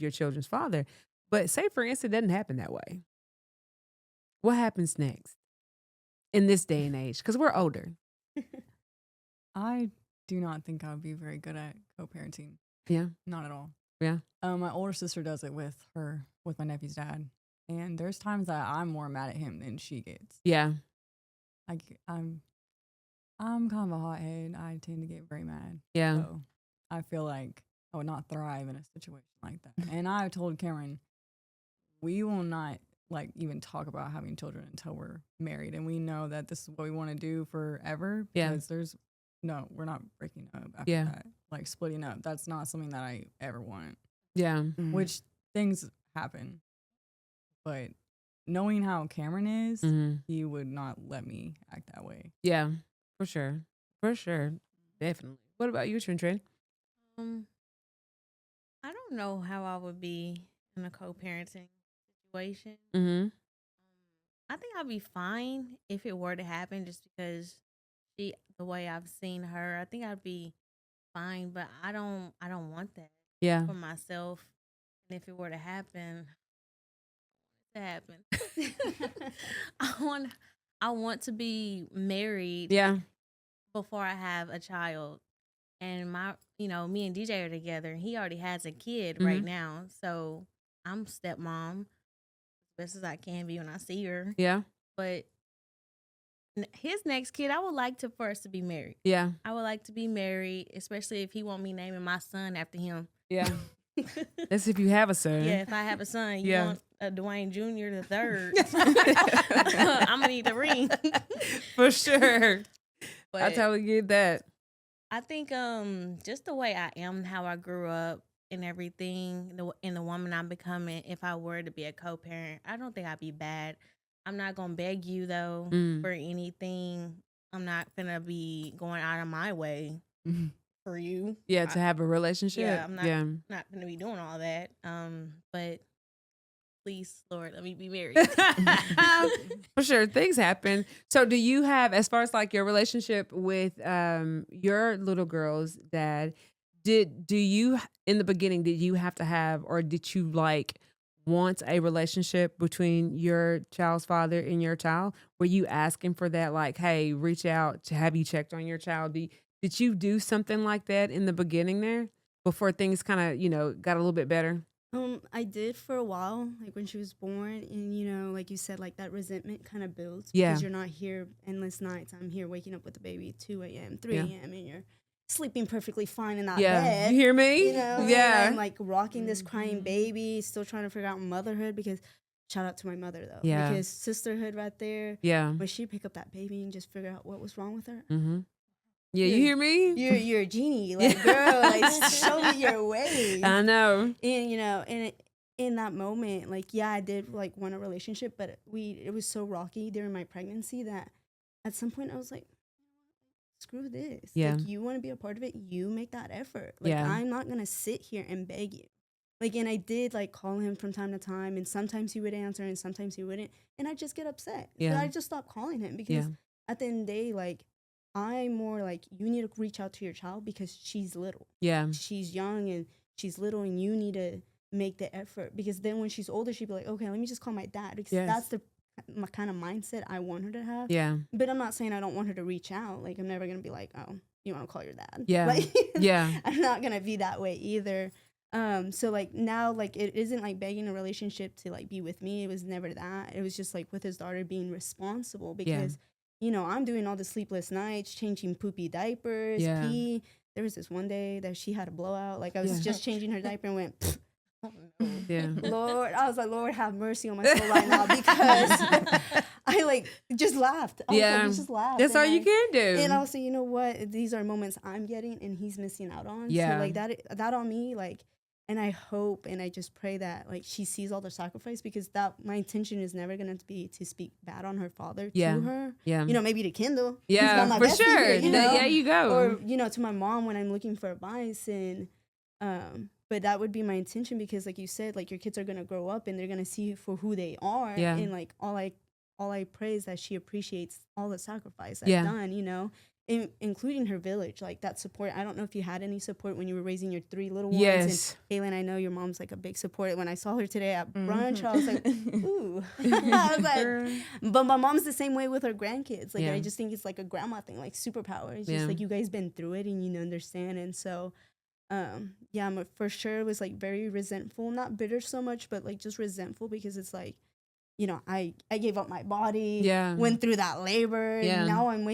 your children's father. But say, for instance, it doesn't happen that way. What happens next in this day and age? Because we're older. I do not think I would be very good at co-parenting. Yeah. Not at all. Yeah. My older sister does it with my nephew's dad. And there's times that I'm more mad at him than she gets. Yeah. Like, I'm kind of a hothead. I tend to get very mad. Yeah. So I feel like I would not thrive in a situation like that. And I told Cameron, we will not like even talk about having children until we're married, and we know that this is what we want to do forever. Yeah. Because we're not breaking up after Yeah. that. Like splitting up, that's not something that I ever want. Yeah. Which things happen, but knowing how Cameron is, he would not let me act that way. Yeah, for sure. For sure. Definitely. What about you, Trin? I don't know how I would be in a co-parenting situation. Mm-hmm. I think I'd be fine if it were to happen, just because the way I've seen her, I think I'd be fine, but I don't want that Yeah. for myself. And if it were to happen, I want to be married Yeah. before I have a child. And me and DJ are together, and he already has a kid right now. So I'm stepmom as best as I can be when I see her. Yeah. But his next kid, I would like for us to be married. Yeah. I would like to be married, especially if he want me naming my son after him. Yeah. That's if you have a son. Yeah, if I have a son, you want a Dwayne Jr. the third. I'm gonna need the ring. For sure. But I totally get that. I think just the way I am, how I grew up and everything, and the woman I'm becoming, if I were to be a co-parent, I don't think I'd be bad. I'm not gonna beg you though for anything. I'm not gonna be going out of my way for you. Yeah, to have a relationship. Yeah, I'm not gonna be doing all that. But please, Lord, let me be married. For sure, things happen. So do you have, as far as like your relationship with your little girl's dad, do you, in the beginning, did you have to have, or did you like want a relationship between your child's father and your child? Were you asking for that, like, hey, reach out to have you checked on your child? Did you do something like that in the beginning there before things kind of, got a little bit better? I did for a while, like when she was born, and like you said, like that resentment kind of builds Yeah. because you're not here endless nights. I'm here waking up with the baby at 2 a.m., 3 a.m., and you're sleeping perfectly fine in that bed. You hear me? Yeah. And I'm like rocking this crying baby, still trying to figure out motherhood, because shout out to my mother though. Yeah. Because sisterhood right there. Yeah. When she pick up that baby and just figure out what was wrong with her. Mm-hmm. Yeah, you hear me? You're a genie, like girl, like show me your ways. I know. And in that moment, like I did like want a relationship, but it was so rocky during my pregnancy that at some point I was like, screw this. Yeah. Like, you want to be a part of it, you make that effort. Like, Yeah. I'm not gonna sit here and beg you. Like, and I did like call him from time to time, and sometimes he would answer and sometimes he wouldn't, and I just get upset. Yeah. So I just stopped calling him, because at the end of the day, like, I'm more like, you need to reach out to your child because she's little. Yeah. She's young and she's little, and you need to make the effort, because then when she's older, she'd be like, okay, let me just call my dad, because that's the kind of mindset I want her to have. Yeah. But I'm not saying I don't want her to reach out. Like, I'm never going to be like, oh, you want to call your dad? Yeah. Like, Yeah. I'm not going to be that way either. So like now, like, it isn't like begging a relationship to like be with me. It was never that. It was just like with his daughter, being responsible, because I'm doing all the sleepless nights, changing poopy diapers, pee. There was this one day that she had a blowout. Like, I was just changing her diaper and went, pfft. Yeah. Lord, I was like, Lord, have mercy on my soul right now, because I like just laughed. I was like, just laughed. That's all you can do. And I was like, you know what? These are moments I'm getting and he's missing out on. Yeah. So like that on me, like, and I hope and I just pray that like she sees all the sacrifice, because that my intention is never gonna be to speak bad on her father to her. Yeah. Maybe to Kendall. Yeah, for sure. There you go. Or to my mom when I'm looking for advice, and but that would be my intention, because like you said, like your kids are gonna grow up and they're gonna see you for who they are. Yeah. And like all I pray is that she appreciates all the sacrifice I've done, including her village, like that support. I don't know if you had any support when you were raising your 3 little ones. Yes. And Kaylin, I know your mom's like a big support. When I saw her today at brunch, I was like, ooh. I was like, but my mom's the same way with her grandkids. Like, I just think it's like a grandma thing, like superpower. It's just like you guys been through it and you understand. And so, I'm for sure was like very resentful, not bitter so much, but like just resentful, because it's like, I gave up my body, went through that labor, and now I'm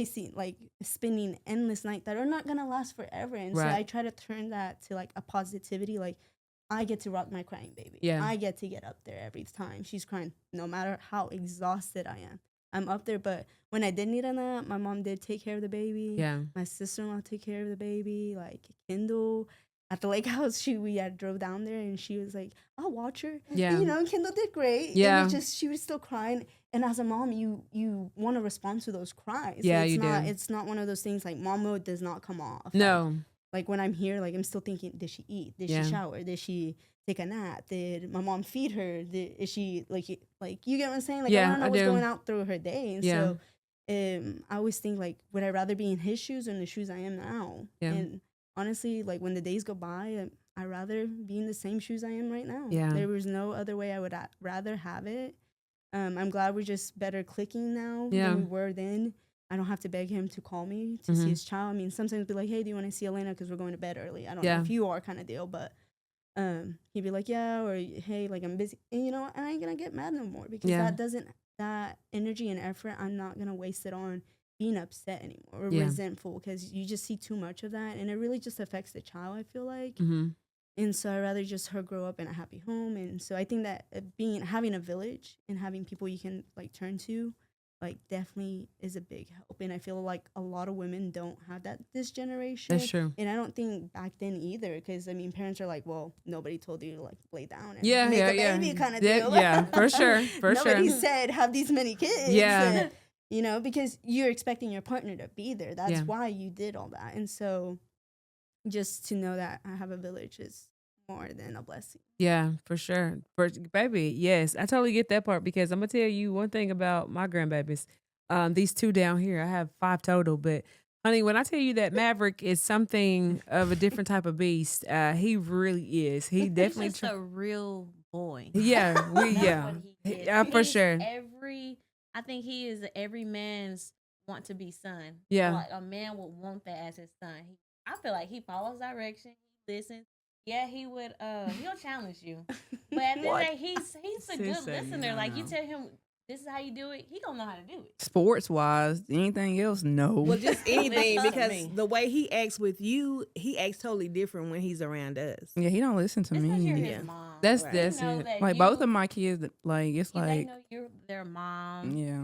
spending endless nights that are not gonna last forever. And so I try to turn that to like a positivity, like I get to rock my crying baby. Yeah. I get to get up there every time she's crying, no matter how exhausted I am. I'm up there, but when I did need a nap, my mom did take care of the baby. Yeah. My sister-in-law took care of the baby. Like Kendall at the lake house, we drove down there and she was like, I'll watch her. Yeah. And, you know, and Kendall did great. Yeah. And she was still crying. And as a mom, you want to respond to those cries. Yeah, it's you do. It's not one of those things like mom mode does not come off. No. Like when I'm here, like I'm still thinking, did she eat? Did Yeah. she shower? Did she take a nap? Did my mom feed her? Is she like you get what I'm saying? Like Yeah, I want to I know what's do. going out through her day. And Yeah. so I always think like, would I rather be in his shoes or in the shoes I am now? Yeah. And honestly, like when the days go by, I'd rather be in the same shoes I am right now. Yeah. There was no other way I would rather have it. I'm glad we're just better clicking now Yeah. than we were then. I don't have to beg him to call me to see his child. I mean, sometimes be like, hey, do you want to see Elena? Because we're going to bed early. I don't Yeah. know if you are kind of deal, but he'd be like, yeah, or hey, like I'm busy. And, you know, I ain't going to get mad no more because Yeah. that energy and effort, I'm not going to waste it on being upset anymore or Yeah. resentful because you just see too much of that. And it really just affects the child, I feel like. Mm-hmm. And so I'd rather just her grow up in a happy home. And so I think that having a village and having people you can like turn to, like definitely is a big help. And I feel like a lot of women don't have that this generation. That's true. And I don't think back then either, because I mean, parents are like, well, nobody told you to like lay down and Yeah, make yeah, a baby yeah. kind of Yeah, deal. yeah, for sure, for Nobody sure. said have these many kids. Yeah. And, you know, because you're expecting your partner to be there. That's Yeah. why you did all that. And so just to know that I have a village is more than a blessing. Yeah, for sure. Baby, yes, I totally get that part because I'm gonna tell you one thing about my grandbabies. These two down here, I have 5 total, but honey, when I tell you that Maverick is something of a different type of beast, he really is. He definitely. He's just a real boy. Yeah, That's yeah, what he is. yeah, for He's sure. I think he is every man's want to be son. Yeah. Like a man would want that as his son. I feel like he follows direction. He listens. Yeah, he would. He'll challenge you, but at the end of the day, he's a She good said, listener. "No, Like you no." tell him this is how you do it, he gonna know how to do it. Sports wise, anything else? No. Well, just anything Listen to because me. the way he acts with you, he acts totally different when he's around us. Yeah, he don't listen to It's 'cause you're me. his Yeah. mom. That's Right. that's You know it. that Like you- both of my kids, like it's they like, know you're their mom. yeah,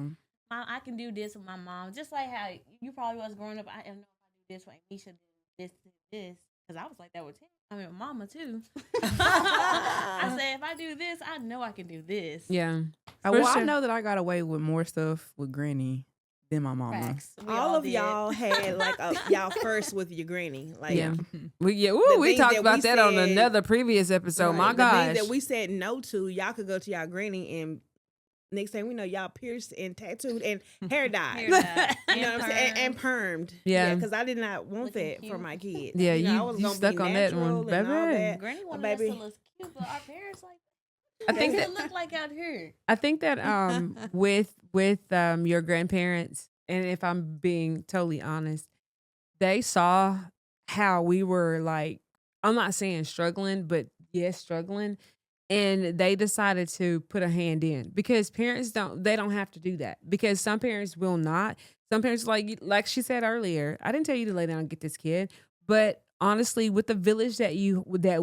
Mom, I can do this with my mom. Just like how you probably was growing up. I know if I do this with Anisha, this, because I was like that with him. I mean, mama too. I said, if I do this, I know I can do this. Yeah, well, sure. I know that I got away with more stuff with Granny than my mama. Facts. We All of did. y'all had like y'all first with your granny. Like yeah. Mm-hmm. We The we things talked that about we that on said- another previous episode. My right, the gosh, things that we said no to, y'all could go to y'all granny and next thing we know, y'all pierced and tattooed and hair dyed. Hair dyed. You know what I'm saying? And permed. Yeah. Because I did not want Looking that for cute. my kids. Yeah, you know, I you- was you gonna stuck be on that one, natural and all baby. that. Granny wanted baby. us to look cute, but our parents like, I what think does that- it look like out here? I think that with your grandparents, and if I'm being totally honest, they saw how we were like, I'm not saying struggling, but yes, struggling. And they decided to put a hand in because parents don't have to do that because some parents will not. Some parents like she said earlier, I didn't tell you to lay down and get this kid, but honestly, with the village that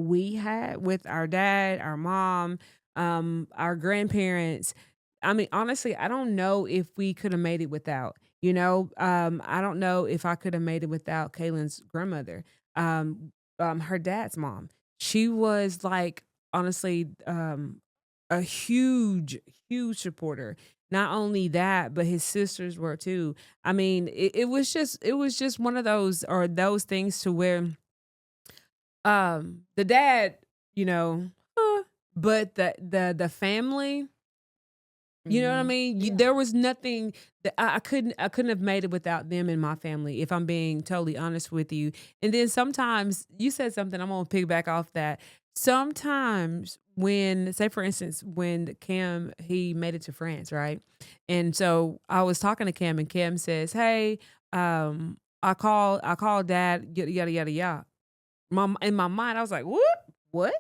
we had with our dad, our mom, our grandparents, I mean, honestly, I don't know if we could have made it without. You know, I don't know if I could have made it without Kaylin's grandmother, her dad's mom. She was like, honestly, a huge supporter. Not only that, but his sisters were too. I mean, it was just one of those things to where, the dad, you know, but the family. You know what I mean? Yeah. There was nothing that I couldn't have made it without them and my family, if I'm being totally honest with you. And then sometimes you said something, I'm gonna piggyback off that. Sometimes when, say for instance, when Cam, he made it to France, right? And so I was talking to Cam and Cam says, hey, I called dad, yada, yada, yada. In my mind, I was like, what?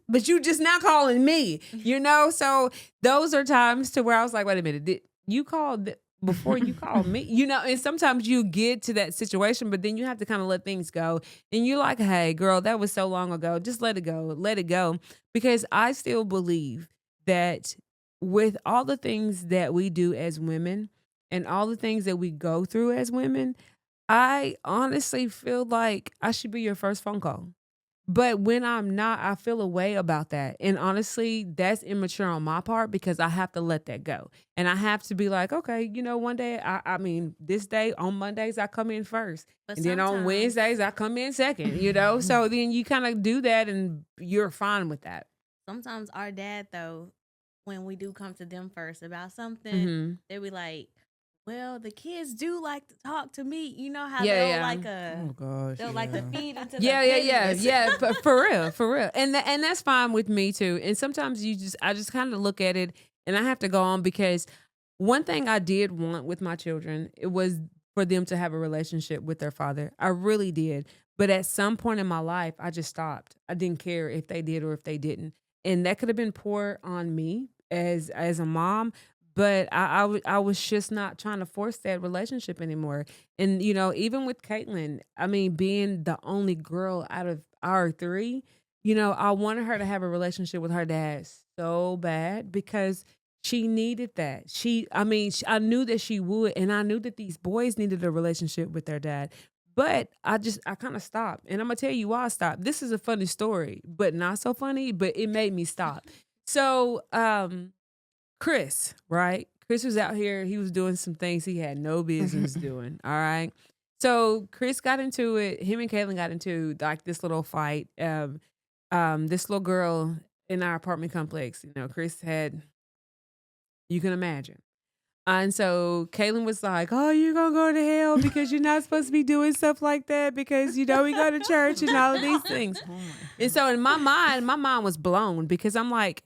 But you just now calling me, you know? So those are times to where I was like, wait a minute, did you call before you call me, you know, and sometimes you get to that situation, but then you have to kind of let things go. And you're like, hey, girl, that was so long ago. Just let it go. Let it go. Because I still believe that with all the things that we do as women and all the things that we go through as women, I honestly feel like I should be your first phone call. But when I'm not, I feel a way about that. And honestly, that's immature on my part because I have to let that go. And I have to be like, okay, you know, one day, I mean, this day on Mondays, I come in first. But And then on sometimes- Wednesdays, I come in second, you know? So then you kind of do that and you're fine with that. Sometimes our dad, though, when we do come to them first about something, Mhm. they be like, well, the kids do like to talk to me. You know how Yeah, they'll yeah. like Oh gosh. they'll like to feed into Yeah, the yeah, yeah, pettiness. yeah. But for real, and and that's fine with me too. And sometimes I just kind of look at it, and I have to go on because one thing I did want with my children, it was for them to have a relationship with their father. I really did. But at some point in my life, I just stopped. I didn't care if they did or if they didn't, and that could have been poor on me as a mom. But I was just not trying to force that relationship anymore. And, you know, even with Caitlin, I mean, being the only girl out of our three, you know, I wanted her to have a relationship with her dad so bad because she needed that. I knew that she would, and I knew that these boys needed a relationship with their dad. But I kind of stopped. And I'm going to tell you why I stopped. This is a funny story, but not so funny, but it made me stop. So, Chris, right? Chris was out here. He was doing some things he had no business doing. All right. So Chris got into it. Him and Caitlin got into like this little fight. This little girl in our apartment complex. You know, Chris had. You can imagine. And so Caitlin was like, "Oh, you're gonna go to hell because you're not supposed to be doing stuff like that because you know we go to church and all of these things." And so in my mind was blown because I'm like,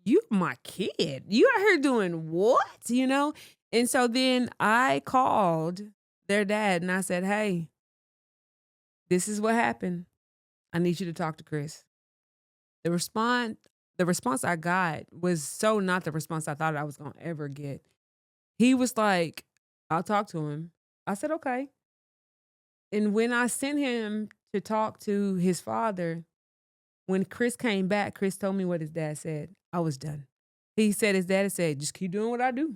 you my kid. You out here doing what? You know? And so then I called their dad and I said, hey, this is what happened. I need you to talk to Chris. The response I got was so not the response I thought I was gonna ever get. He was like, I'll talk to him. I said, okay. And when I sent him to talk to his father, when Chris came back, Chris told me what his dad said. I was done. He said his daddy said, just keep doing what I do.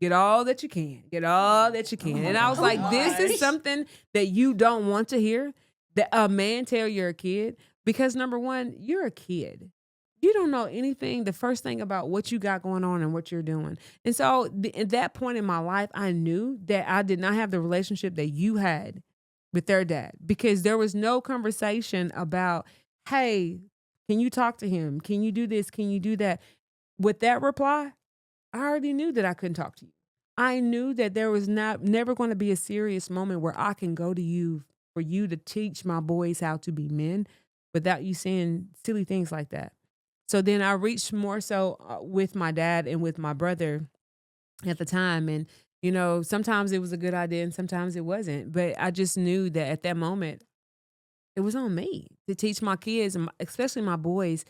Get all that you can. Get all that you can. And I was like, this is something that you don't want to hear. That a man tell you're a kid. Because number one, you're a kid. You don't know anything, the first thing about what you got going on and what you're doing. And so at that point in my life, I knew that I did not have the relationship that you had with their dad. Because there was no conversation about, hey, can you talk to him? Can you do this? Can you do that? With that reply, I already knew that I couldn't talk to you. I knew that there was never going to be a serious moment where I can go to you for you to teach my boys how to be men without you saying silly things like that. So then I reached more so with my dad and with my brother at the time. And, you know, sometimes it was a good idea and sometimes it wasn't. But I just knew that at that moment, it was on me to teach my kids, and especially my boys,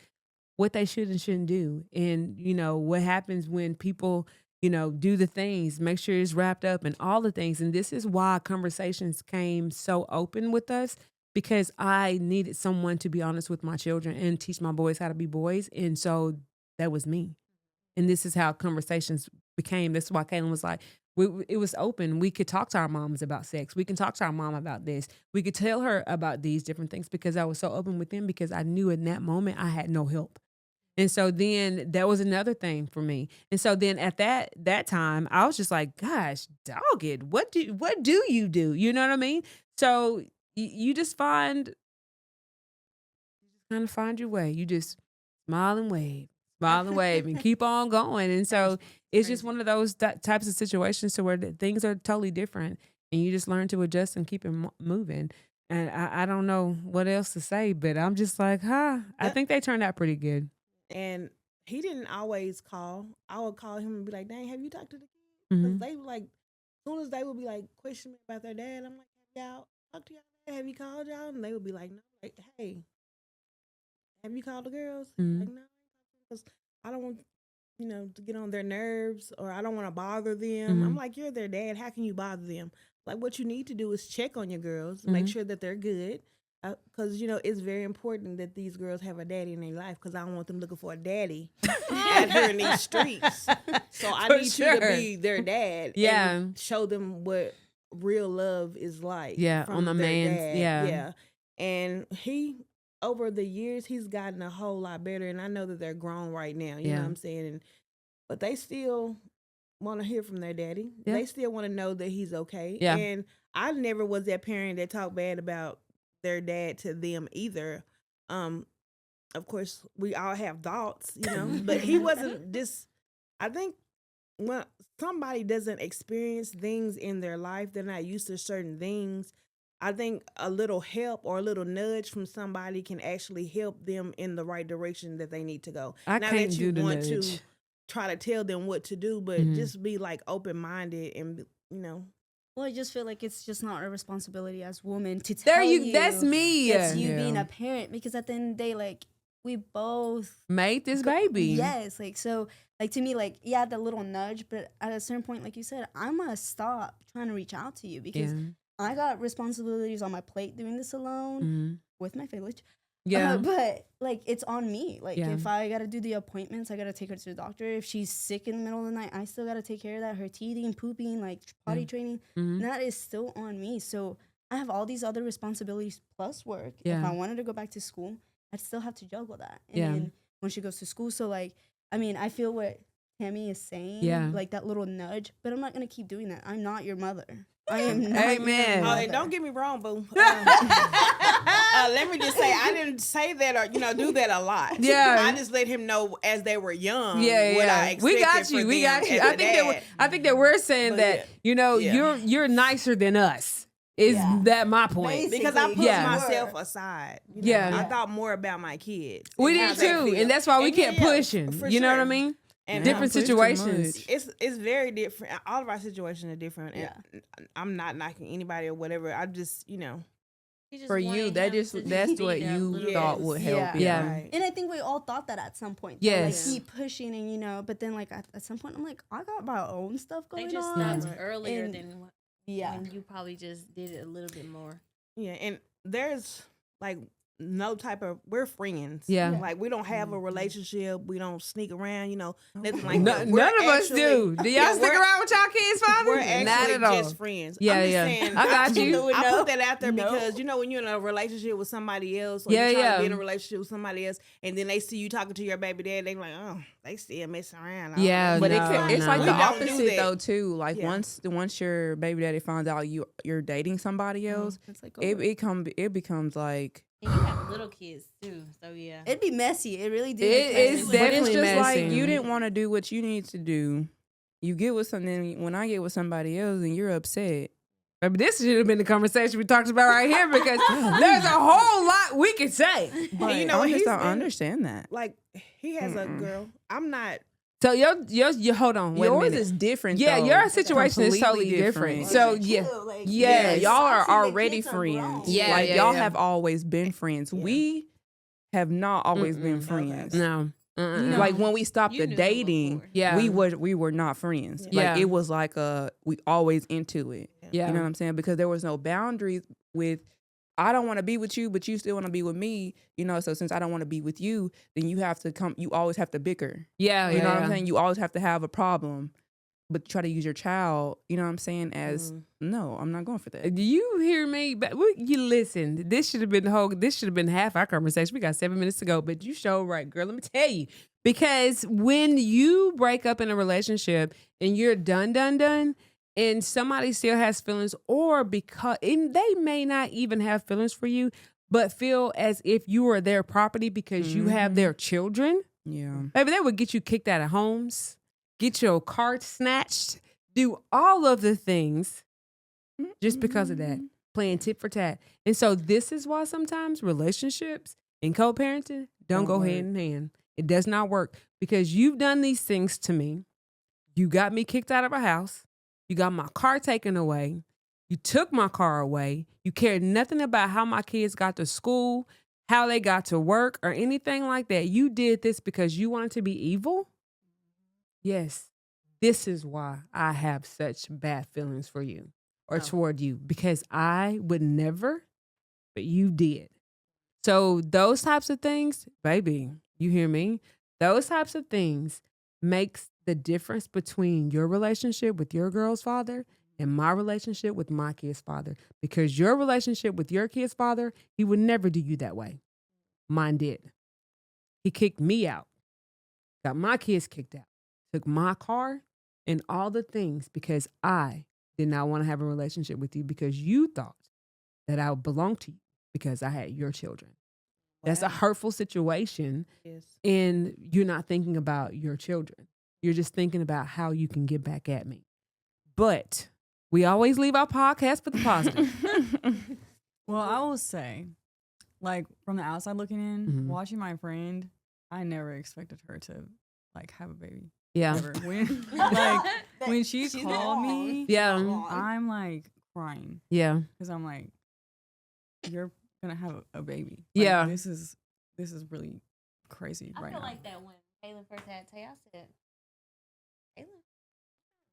what they should and shouldn't do. And, you know, what happens when people, you know, do the things, make sure it's wrapped up and all the things. And this is why conversations came so open with us because I needed someone to be honest with my children and teach my boys how to be boys. And so that was me. And this is how conversations became. This is why Caitlin was like, it was open. We could talk to our moms about sex. We can talk to our mom about this. We could tell her about these different things because I was so open with them because I knew in that moment I had no help. And so then that was another thing for me. And so then at that time, I was just like, gosh, dog it. What do you do? You know what I mean? So you just kind of find your way. You just smile and wave and keep on going. And so it's just one of those types of situations to where things are totally different and you just learn to adjust and keep it moving. And I don't know what else to say, but I'm just like, I think they turned out pretty good. And he didn't always call. I would call him and be like, dang, have you talked to the kids? Because they were like, as soon as they would be like questioning me about their dad, I'm like, have y'all talked to y'all dad? Have you called y'all? And they would be like, no. Like, hey, have you called the girls? Like, no, because I don't want, to get on their nerves, or I don't want to bother them. I'm Mhm. like, you're their dad. How can you bother them? Like, what you need to do is check on your girls, make sure that they're good. Because, it's very important that these girls have a daddy in their life, because I don't want them looking for a daddy out here in these streets. So I For need you sure. to be their dad Yeah. and show them what real love is like. Yeah, from on the their man's- dad. yeah. Yeah. And over the years, he's gotten a whole lot better. And I know that they're grown right now. You know Yeah. what I'm saying? But they still want to hear from their daddy. Yeah. They still want to know that he's okay. Yeah. And I never was that parent that talked bad about their dad to them either. Of course, we all have thoughts, but he wasn't this. I think when somebody doesn't experience things in their life, they're not used to certain things. I think a little help or a little nudge from somebody can actually help them in the right direction that they need to go. I Not can't that you do the want nudge. to try to tell them what to do, but just be like open-minded and, Well, I just feel like it's just not our responsibility as women to tell There you. That's me. That's you being Yeah. a parent, because at the end of the day, like, we both Made this baby. Yes, so to me, yeah, the little nudge, but at a certain point, like you said, I'm gonna stop trying to reach out to you, because Yeah. I got responsibilities on my plate doing this alone Mhm. with my village. Yeah. But it's on me. Yeah. If I gotta do the appointments, I gotta take her to the doctor. If she's sick in the middle of the night, I still gotta take care of that. Her teething, pooping, potty training, Mhm. that is still on me. So I have all these other responsibilities plus work. If Yeah. I wanted to go back to school, I'd still have to juggle that. And Yeah. then when she goes to school, so I feel what Tammy is saying, Yeah. that little nudge, but I'm not gonna keep doing that. I'm not your mother. I am not Amen. your Oh, mother. and don't get me wrong, boo. Let me just say, I didn't say that or do that a lot. Yeah. I just let him know as they were young. Yeah, what I yeah. We got expected you. for We them got you. as I a think that dad. I think that we're saying But that yeah. you're nicer than us. Is Yeah. that my point? Basically. Because I put Yeah. myself aside. Yeah. I thought more about my kids. We and did how they too, feel. and that's why we And kept yeah, pushing. for You know what I sure. mean? And Different push too situations. much. It's very different. All of our situations are different. Yeah. And I'm not knocking anybody or whatever. I just, She just For you, wanted that him just to that's be what there a you little thought bit. would help. Yeah. Yeah. Right. And I think we all thought that at some point. Yes. Keep pushing and, but then at some point I'm like, I got my own stuff They going just on. stopped earlier And- than Yeah. when you probably just did it a little bit more. Yeah, and there's no type of, we're friends. Yeah. Like we don't have a relationship. We don't sneak around, nothing like No- that. none We're of us actually- do. Do y'all yeah, stick we're- around with y'all kids, father? We're Not actually at all. just friends. Yeah, I'm just yeah. saying, I got you. I put that out there No. because when you're in a relationship with somebody else, or Yeah, you're trying yeah. to be in a relationship with somebody else, and then they see you talking to your baby dad, they like, oh, they still messing around. Yeah, But No, it's like no. the We don't do opposite that. though too. Like Yeah. once your baby daddy finds out you're dating somebody else, It's like, it becomes like And you have little kids too, so yeah. it'd be messy. It really did. It get is messy. but definitely it's just like messy. you didn't want to do what you need to do. You get with something. When I get with somebody else and you're upset, Maybe this should have been the conversation we talked about right here because there's a whole lot we could say. But I what, just he's don't been- understand that. Like he has a girl. I'm not. So your hold on, wait a Yours minute. is different. Yeah, though. your situation is Completely totally different. Like, So it's yeah, chill, like, yeah, Yeah, Yes. y'all are Obviously, the already kids are grown. friends. Yeah, like yeah, y'all yeah. have always been friends. Yeah. We have not always been Mm-mm. friends. no, No. Like when we stopped You the knew dating, before. yeah, we were not friends. Yeah. Like it was like we always into it. yeah, You know what I'm saying? Because there was no boundaries with I don't want to be with you, but you still want to be with me. So since I don't want to be with you, then you have to come. You always have to bicker. yeah, You know what yeah. I'm saying? You always have to have a problem, but try to use your child. You know what I'm saying? As no, I'm not going for that. Do you hear me? But you listen. This should have been half our conversation. We got 7 minutes to go, but you showed right, girl. Let me tell you, because when you break up in a relationship and you're done, and somebody still has feelings, or and they may not even have feelings for you, but feel as if you are their property because you have their children. Yeah. Maybe they would get you kicked out of homes, get your car snatched, do all of the things just because of that, playing tit for tat. And so this is why sometimes relationships and co-parenting don't go work. hand in hand. It does not work because you've done these things to me. You got me kicked out of a house. You got my car taken away. You took my car away. You cared nothing about how my kids got to school, how they got to work, or anything like that. You did this because you wanted to be evil. yes, this is why I have such bad feelings for you or toward you, because I would never, but you did. So those types of things, baby, you hear me? Those types of things makes the difference between your relationship with your girl's father and my relationship with my kid's father. Because your relationship with your kid's father, he would never do you that way. Mine did. He kicked me out, got my kids kicked out, took my car and all the things because I did not want to have a relationship with you because you thought that I belonged to you because I had your children. That's a hurtful situation. Yes. And you're not thinking about your children. You're just thinking about how you can get back at me. But we always leave our podcast with the positive. Well, I will say, like, from the outside looking in, Mhm. watching my friend, I never expected her to, like, have a baby. Yeah. Ever. When she She's called wrong. me, Yeah. I'm, like, crying. Yeah. Because I'm like, you're going to have a baby. Yeah. This is really crazy I right feel now. like that when Taylor first had Tay, I said, Taylor,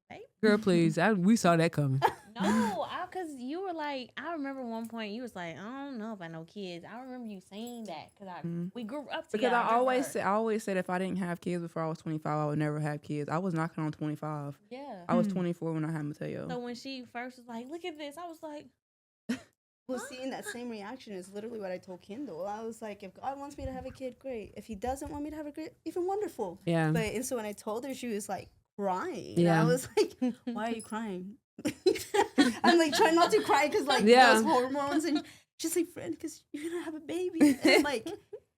baby. Girl, please. We saw that coming. No, because you were like, I remember one point you was like, I don't know about no kids. I remember you saying that because we grew up together. Because I always said if I didn't have kids before I was 25, I would never have kids. I was knocking on 25. Yeah. I was 24 when I had Mateo. So when she first was like, look at this, I was like, Well, seeing that same reaction is literally what I told Kendall. I was like, if God wants me to have a kid, great. If he doesn't want me to have a kid, even wonderful. Yeah. But and so when I told her, she was like crying. Yeah. I was like, why are you crying? I'm like trying not to cry because like Yeah. those hormones, and she's like, friend, because you're gonna have a baby. And I'm like,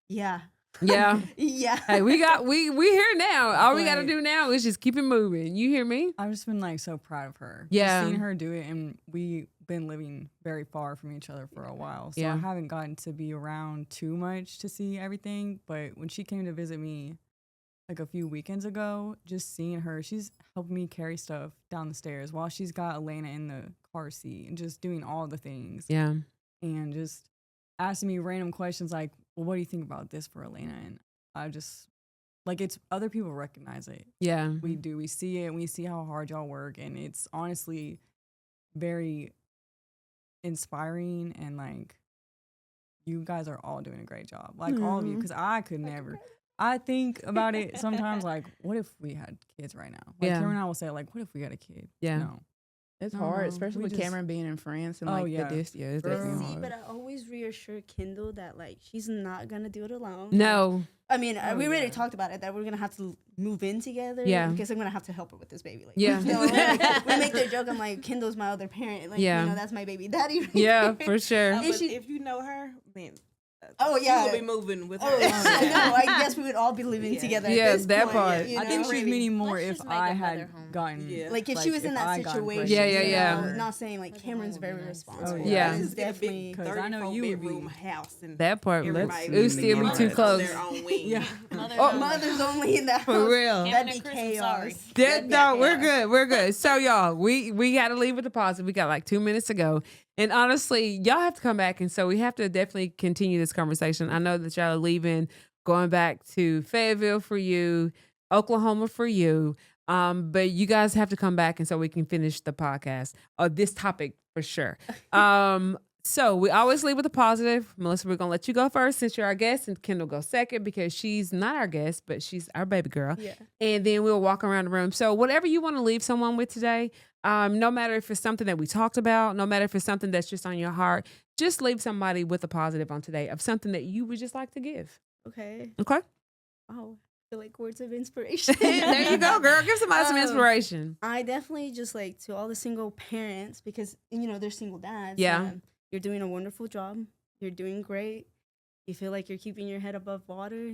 yeah. Yeah. Yeah. Hey, we here now. All we got to Right. do now is just keep it moving. You hear me? I've just been like so proud of her. Yeah. Just seeing her do it, and we've been living very far from each other for a while. So Yeah. I haven't gotten to be around too much to see everything. But when she came to visit me like a few weekends ago, just seeing her, she's helping me carry stuff down the stairs while she's got Elena in the car seat and just doing all the things. Yeah. And just asking me random questions like, well, what do you think about this for Elena? And I just, like, it's other people recognize it. Yeah. We do. We see it. We see how hard y'all work. And it's honestly very inspiring. And, like, you guys are all doing a great job. Like, all of you. Because I could never. I think about it sometimes, like, what if we had kids right now? Like, Yeah. Cameron and I will say, like, what if we had a kid? Yeah. No. It's No, hard, no, especially we with just- Cameron being in France and Oh, like yeah. it's Girl. definitely See, hard. but I always reassure Kendall that like she's not gonna do it alone. No. I mean, Oh, we already yeah. talked about it that we're gonna have to move in together. Yeah. Because I'm gonna have to help her with this baby. Like, Yeah. you know, we make the joke. I'm like, Kendall's my other parent. Like, Yeah. you know, that's my baby daddy. Right Yeah, there. for sure. And But she- if you know her, then Oh, yeah. you will be moving with her. Oh, I know. I guess we would all be living Yeah. together. Yeah, at this that point, part. you I think know? she's meaning more Let's if just make I a had mother home. gotten. Yeah. Like if she was in if that I got situation, Yeah, yeah, you yeah. know, not saying like Mother Cameron's home would be very nice. responsible. Yeah. That is Just get a definitely. big 'Cause I know 34 you would be- bedroom house and That part. everybody It would still be living too on close. their own wing. Yeah. Mother Oh, home. mother's only in that For house. real. Cameron That'd be and Chris, I'm sorry. chaos. That, That'd be no, we're chaos. good. We're good. So y'all, we got to leave with the positive. We got like 2 minutes to go. And honestly, y'all have to come back. And so we have to definitely continue this conversation. I know that y'all are leaving, going back to Fayetteville for you, Oklahoma for you. But you guys have to come back and so we can finish the podcast or this topic for sure. So we always leave with a positive. Melissa, we're gonna let you go first since you're our guest, and Kendall go second because she's not our guest, but she's our baby girl. Yeah. And then we'll walk around the room. So whatever you want to leave someone with today, no matter if it's something that we talked about, no matter if it's something that's just on your heart, just leave somebody with a positive on today of something that you would just like to give. Okay. Okay. Wow. I feel like words of inspiration. There you go, girl. Give somebody some inspiration. I definitely just like to all the single parents because you know they're single dads. Yeah. You're doing a wonderful job. You're doing great. You feel like you're keeping your head above water.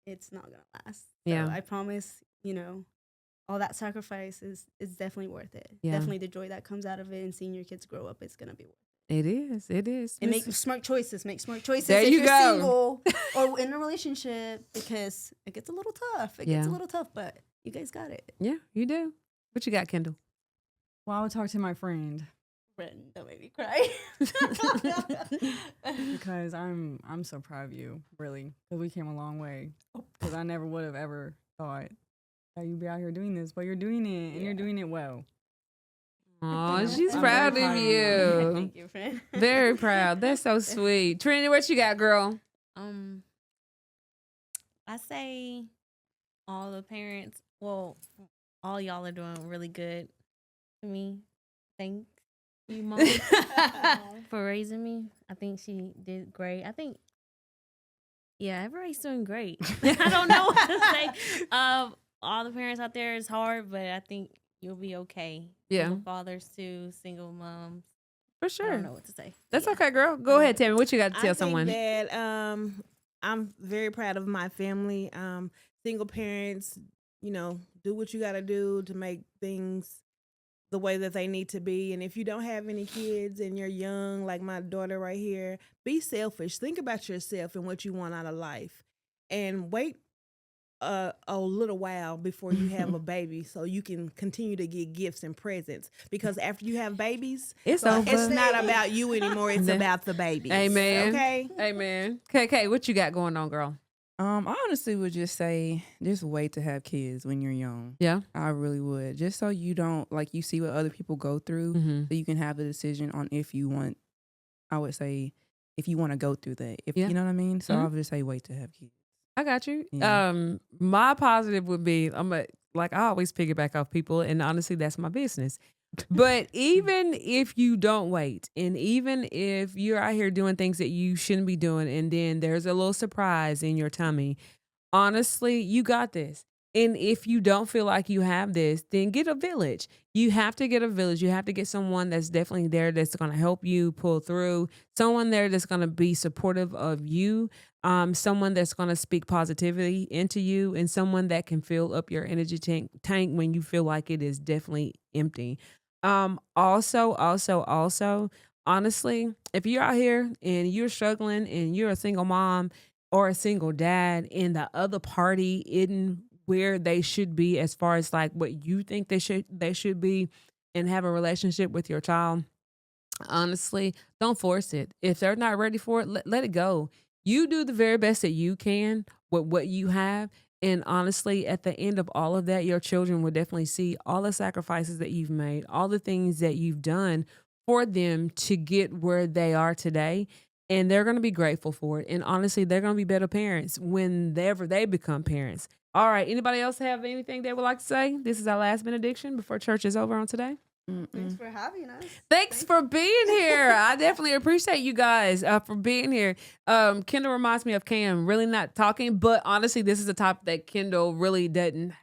It's not gonna last. Yeah. So I promise. You know, all that sacrifice is definitely worth it. Yeah. Definitely the joy that comes out of it and seeing your kids grow up. It's gonna be worth it. It is. It is. And make smart choices. Make smart choices. There if you you're go. single or in a relationship because it gets a little tough. It gets a Yeah. little tough, but you guys got it. Yeah, you do. What you got, Kendall? Well, I would talk to my friend Brenton, don't make me cry. because I'm so proud of you, really, because we came a long way. Because I never would have ever thought how you be out here doing this, but you're doing it and you're doing it well. Oh, she's I'm proud very of proud of you. Thank you, friend. Very proud. That's so sweet. Trinity, what you got, girl? I say all the parents, well, all y'all are doing really good to me. Thank you, Mom, for raising me. I think she did great. I think, yeah, everybody's doing great. I don't know what to say. All the parents out there is hard, but I think you'll be okay. Yeah. Single fathers too, single moms. For I sure. don't know what to say. That's Yeah. okay, girl. Go ahead, Tammy. What you got to I tell think someone? that I'm very proud of my family. Single parents, do what you got to do to make things the way that they need to be. And if you don't have any kids and you're young, like my daughter right here, be selfish. Think about yourself and what you want out of life, and wait a little while before you have a baby so you can continue to get gifts and presents, because after you have babies, It's over. it's not about you anymore, it's Yeah. about the babies. Amen. Okay. Amen. KK, what you got going on, girl? I honestly would just say, just wait to have kids when you're young. Yeah. I really would. Just so you don't, you see what other people go through, so you can have the decision on if you want, I would say, if you want to go through that. If Yeah. you know what I mean? So Mhm. I would just say wait to have kids. I got you. Yeah. My positive would be I always piggyback off people, and honestly, that's my business. But even if you don't wait, and even if you're out here doing things that you shouldn't be doing, and then there's a little surprise in your tummy, honestly, you got this. And if you don't feel like you have this, then get a village. You have to get a village. You have to get someone that's definitely there that's going to help you pull through, someone there that's going to be supportive of you, someone that's going to speak positivity into you, and someone that can fill up your energy tank when you feel like it is definitely empty. Also, honestly, if you're out here and you're struggling and you're a single mom or a single dad, and the other party isn't where they should be as far as like what you think they should be and have a relationship with your child, honestly, don't force it. If they're not ready for it, let it go. You do the very best that you can with what you have. And honestly, at the end of all of that, your children will definitely see all the sacrifices that you've made, all the things that you've done for them to get where they are today. And they're going to be grateful for it. And honestly, they're going to be better parents whenever they become parents. All right. Anybody else have anything they would like to say? This is our last benediction before church is over on today. Thanks for having us. Thanks for being here. I definitely appreciate you guys for being here. Kendall reminds me of Cam, really not talking, but honestly, this is a topic that Kendall really doesn't.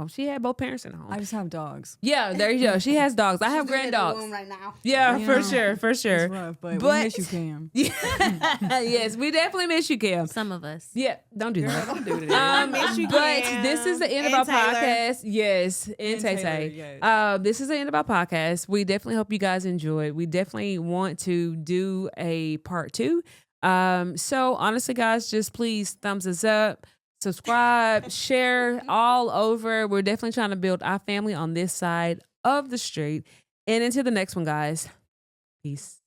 She had both parents in the home. I just have dogs. Yeah, there you go. She has dogs. I have grand dogs. Right now. Yeah, You for know, sure. It's rough, but we miss you, Cam. Yes, we definitely miss you, Cam. Some of us. Yeah, don't do that. Don't do that. Miss you, But Cam. this is the end of And our Taylor. podcast. Yes, and Tay Taylor, Tay. yes. This is the end of our podcast. We definitely hope you guys enjoyed. We definitely want to do a part 2. So honestly, guys, just please thumbs us up, subscribe, share all over. We're definitely trying to build our family on this side of the street. And until the next one, guys. Peace.